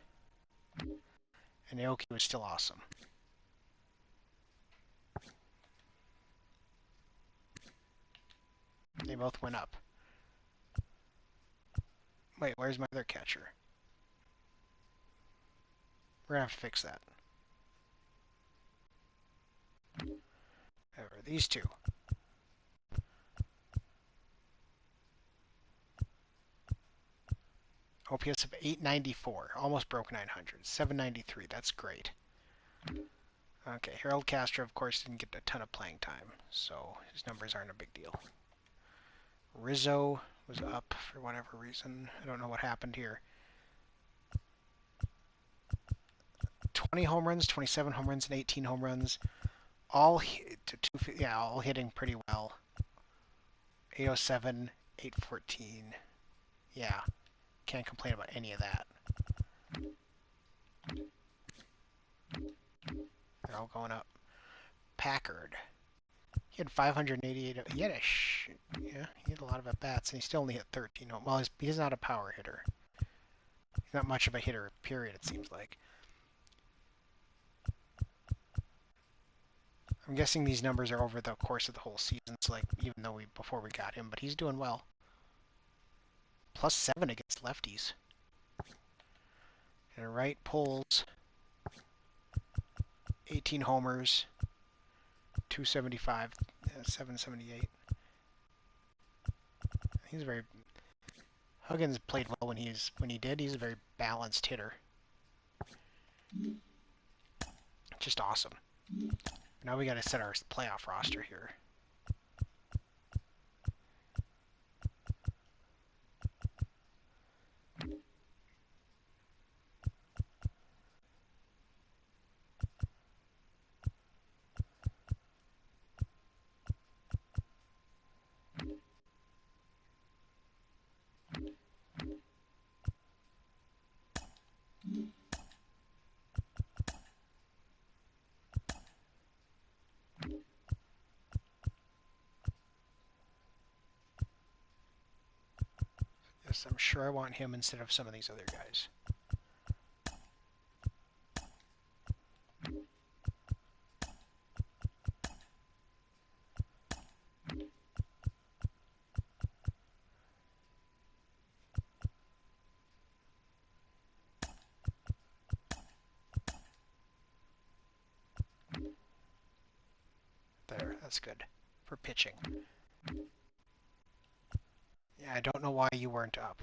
And Aoki was still awesome. They both went up. Wait, where's my other catcher? We're gonna have to fix that. Over these two. OPS of 894, almost broke 900. 793, that's great. Okay, Harold Castro, of course, didn't get a ton of playing time, so his numbers aren't a big deal. Rizzo was up for whatever reason. I don't know what happened here. 20 home runs, 27 home runs, and 18 home runs. All hitting pretty well. 807, 814. Yeah, can't complain about any of that. They're all going up. Packard. He had 588. He had a lot of at-bats, and he still only hit 13. Well, he's not a power hitter. He's not much of a hitter, period, it seems like. I'm guessing these numbers are over the course of the whole season, so like even though before we got him, but he's doing well. +7 against lefties. And right pulls 18 homers, 275, 778. He's very Huggins played well when he did. He's a very balanced hitter. Just awesome. Now we got to set our playoff roster here. Yes, I'm sure I want him instead of some of these other guys. There, that's good for pitching. Yeah, I don't know why you weren't up.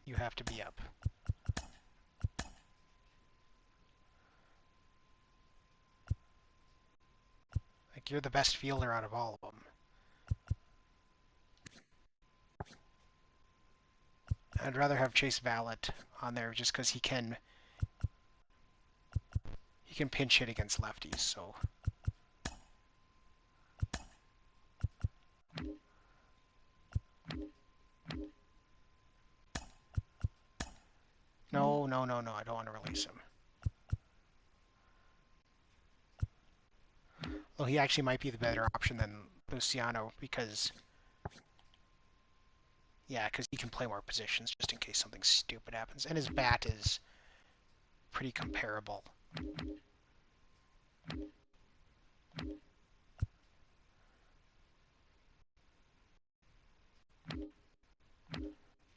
You have to be up. Like, you're the best fielder out of all of them. I'd rather have Chase Vallet on there just because he can pinch hit against lefties, so... No, I don't want to release him. Well, he actually might be the better option than Luciano because... Yeah, because he can play more positions just in case something stupid happens. And his bat is pretty comparable.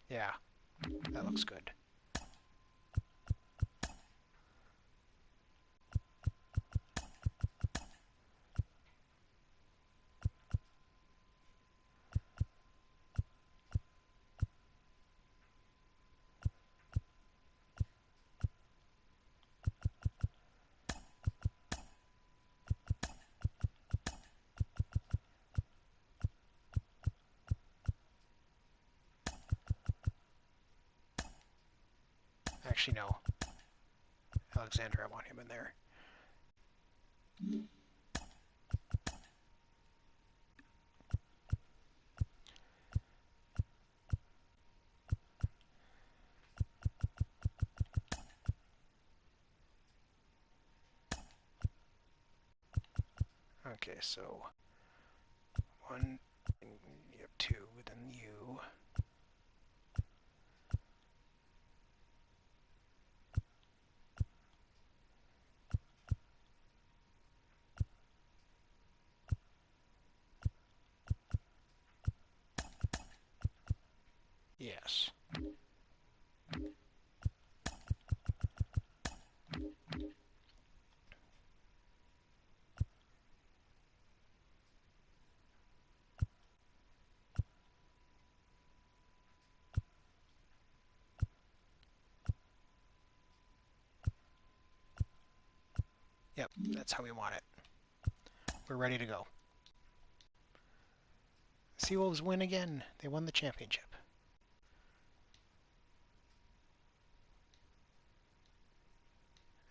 Yeah, that looks good. Actually, no. Alexander, I want him in there. Okay, so one, you have two, then you. Yes. Yep, that's how we want it. We're ready to go. Seawolves win again. They won the championship.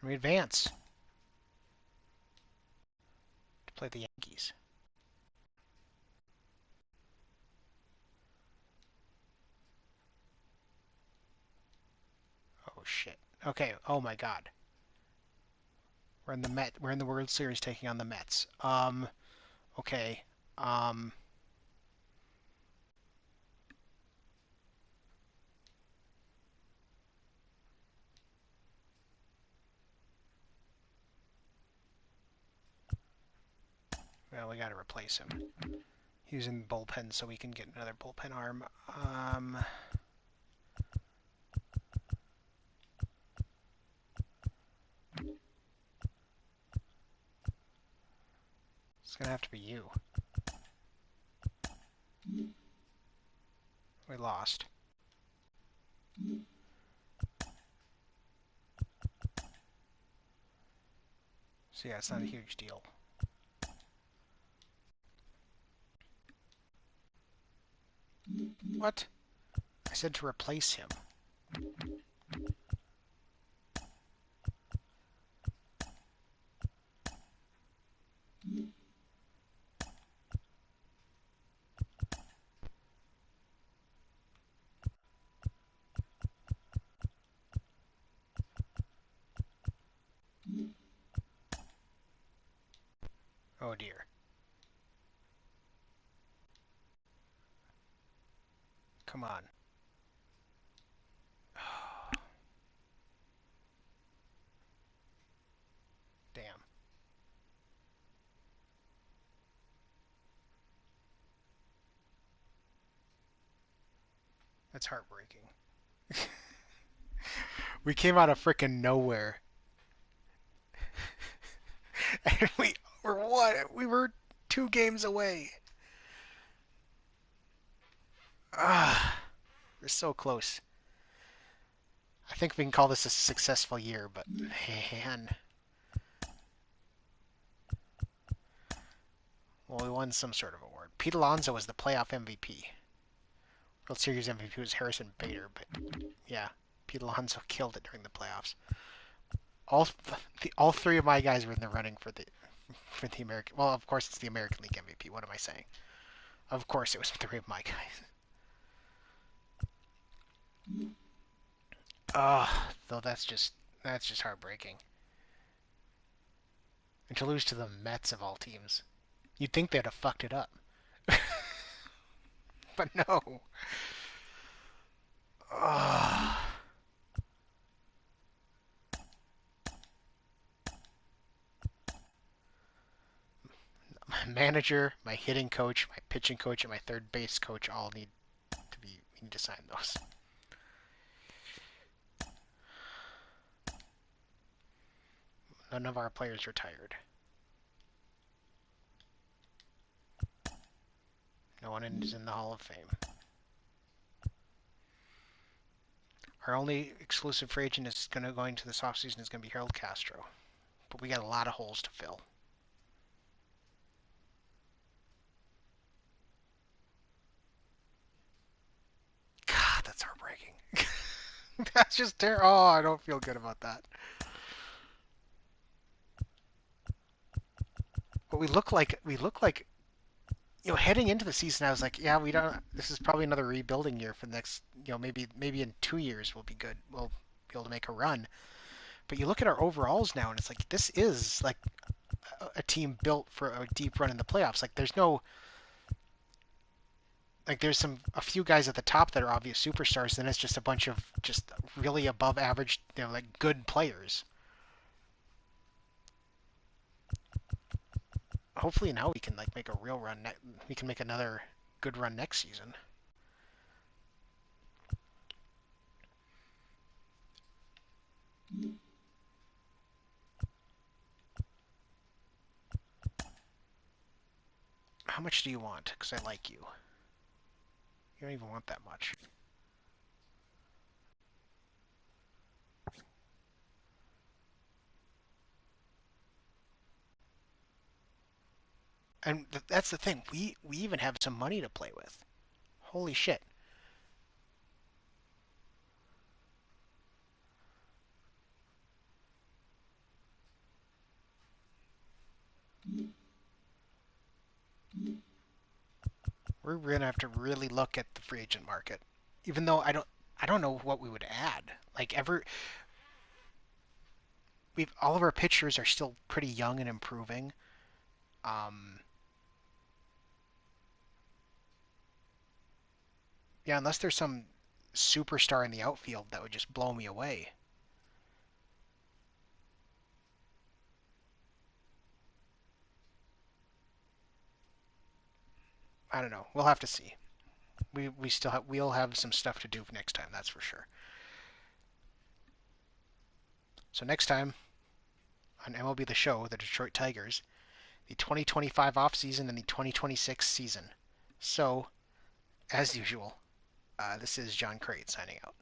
And we advance to play the Yankees. Oh shit. Okay. Oh my God. We're in the We're in the World Series taking on the Mets. Okay. Um. Well, we got to replace him. He's in bullpen, so we can get another bullpen arm. It's gonna have to be you. We lost. So yeah, it's not a huge deal. What? I said to replace him. Oh dear. Come on. Damn. That's heartbreaking. We came out of frickin' nowhere. And we were what? We were 2 games away. Ah, we're so close. I think we can call this a successful year, but man. Well, we won some sort of award. Pete Alonso was the playoff MVP. World Series MVP was Harrison Bader, but yeah, Pete Alonso killed it during the playoffs. All three of my guys were in the running for the American. Well, of course it's the American League MVP. What am I saying? Of course it was 3 of my guys. Though that's just heartbreaking. And to lose to the Mets of all teams, you'd think they'd have fucked it up, but no. Ugh. manager, my hitting coach, my pitching coach, and my third base coach all need to be. We need to sign those. None of our players retired. No one is in the Hall of Fame. Our only exclusive free agent is going into this offseason is going to be Harold Castro. But we got a lot of holes to fill. God, that's heartbreaking. That's just terrible. Oh, I don't feel good about that. But we look like heading into the season, I was like, yeah, we don't. This is probably another rebuilding year for the next, maybe in 2 years we'll be good. We'll be able to make a run. But you look at our overalls now, and it's like this is like a team built for a deep run in the playoffs. Like there's a few guys at the top that are obvious superstars, then it's just a bunch of just really above average, like good players. Hopefully now we can like make a real run. We can make another good run next season. How much do you want? Because I like you. You don't even want that much. And that's the thing. We even have some money to play with. Holy shit. We're gonna have to really look at the free agent market. Even though I don't know what we would add. We've all of our pitchers are still pretty young and improving. Um, yeah, unless there's some superstar in the outfield that would just blow me away. I don't know. We'll have to see. We'll have some stuff to do next time, that's for sure. So next time on MLB The Show, the Detroit Tigers, the 2025 offseason and the 2026 season. So, as usual, this is John Crate signing out.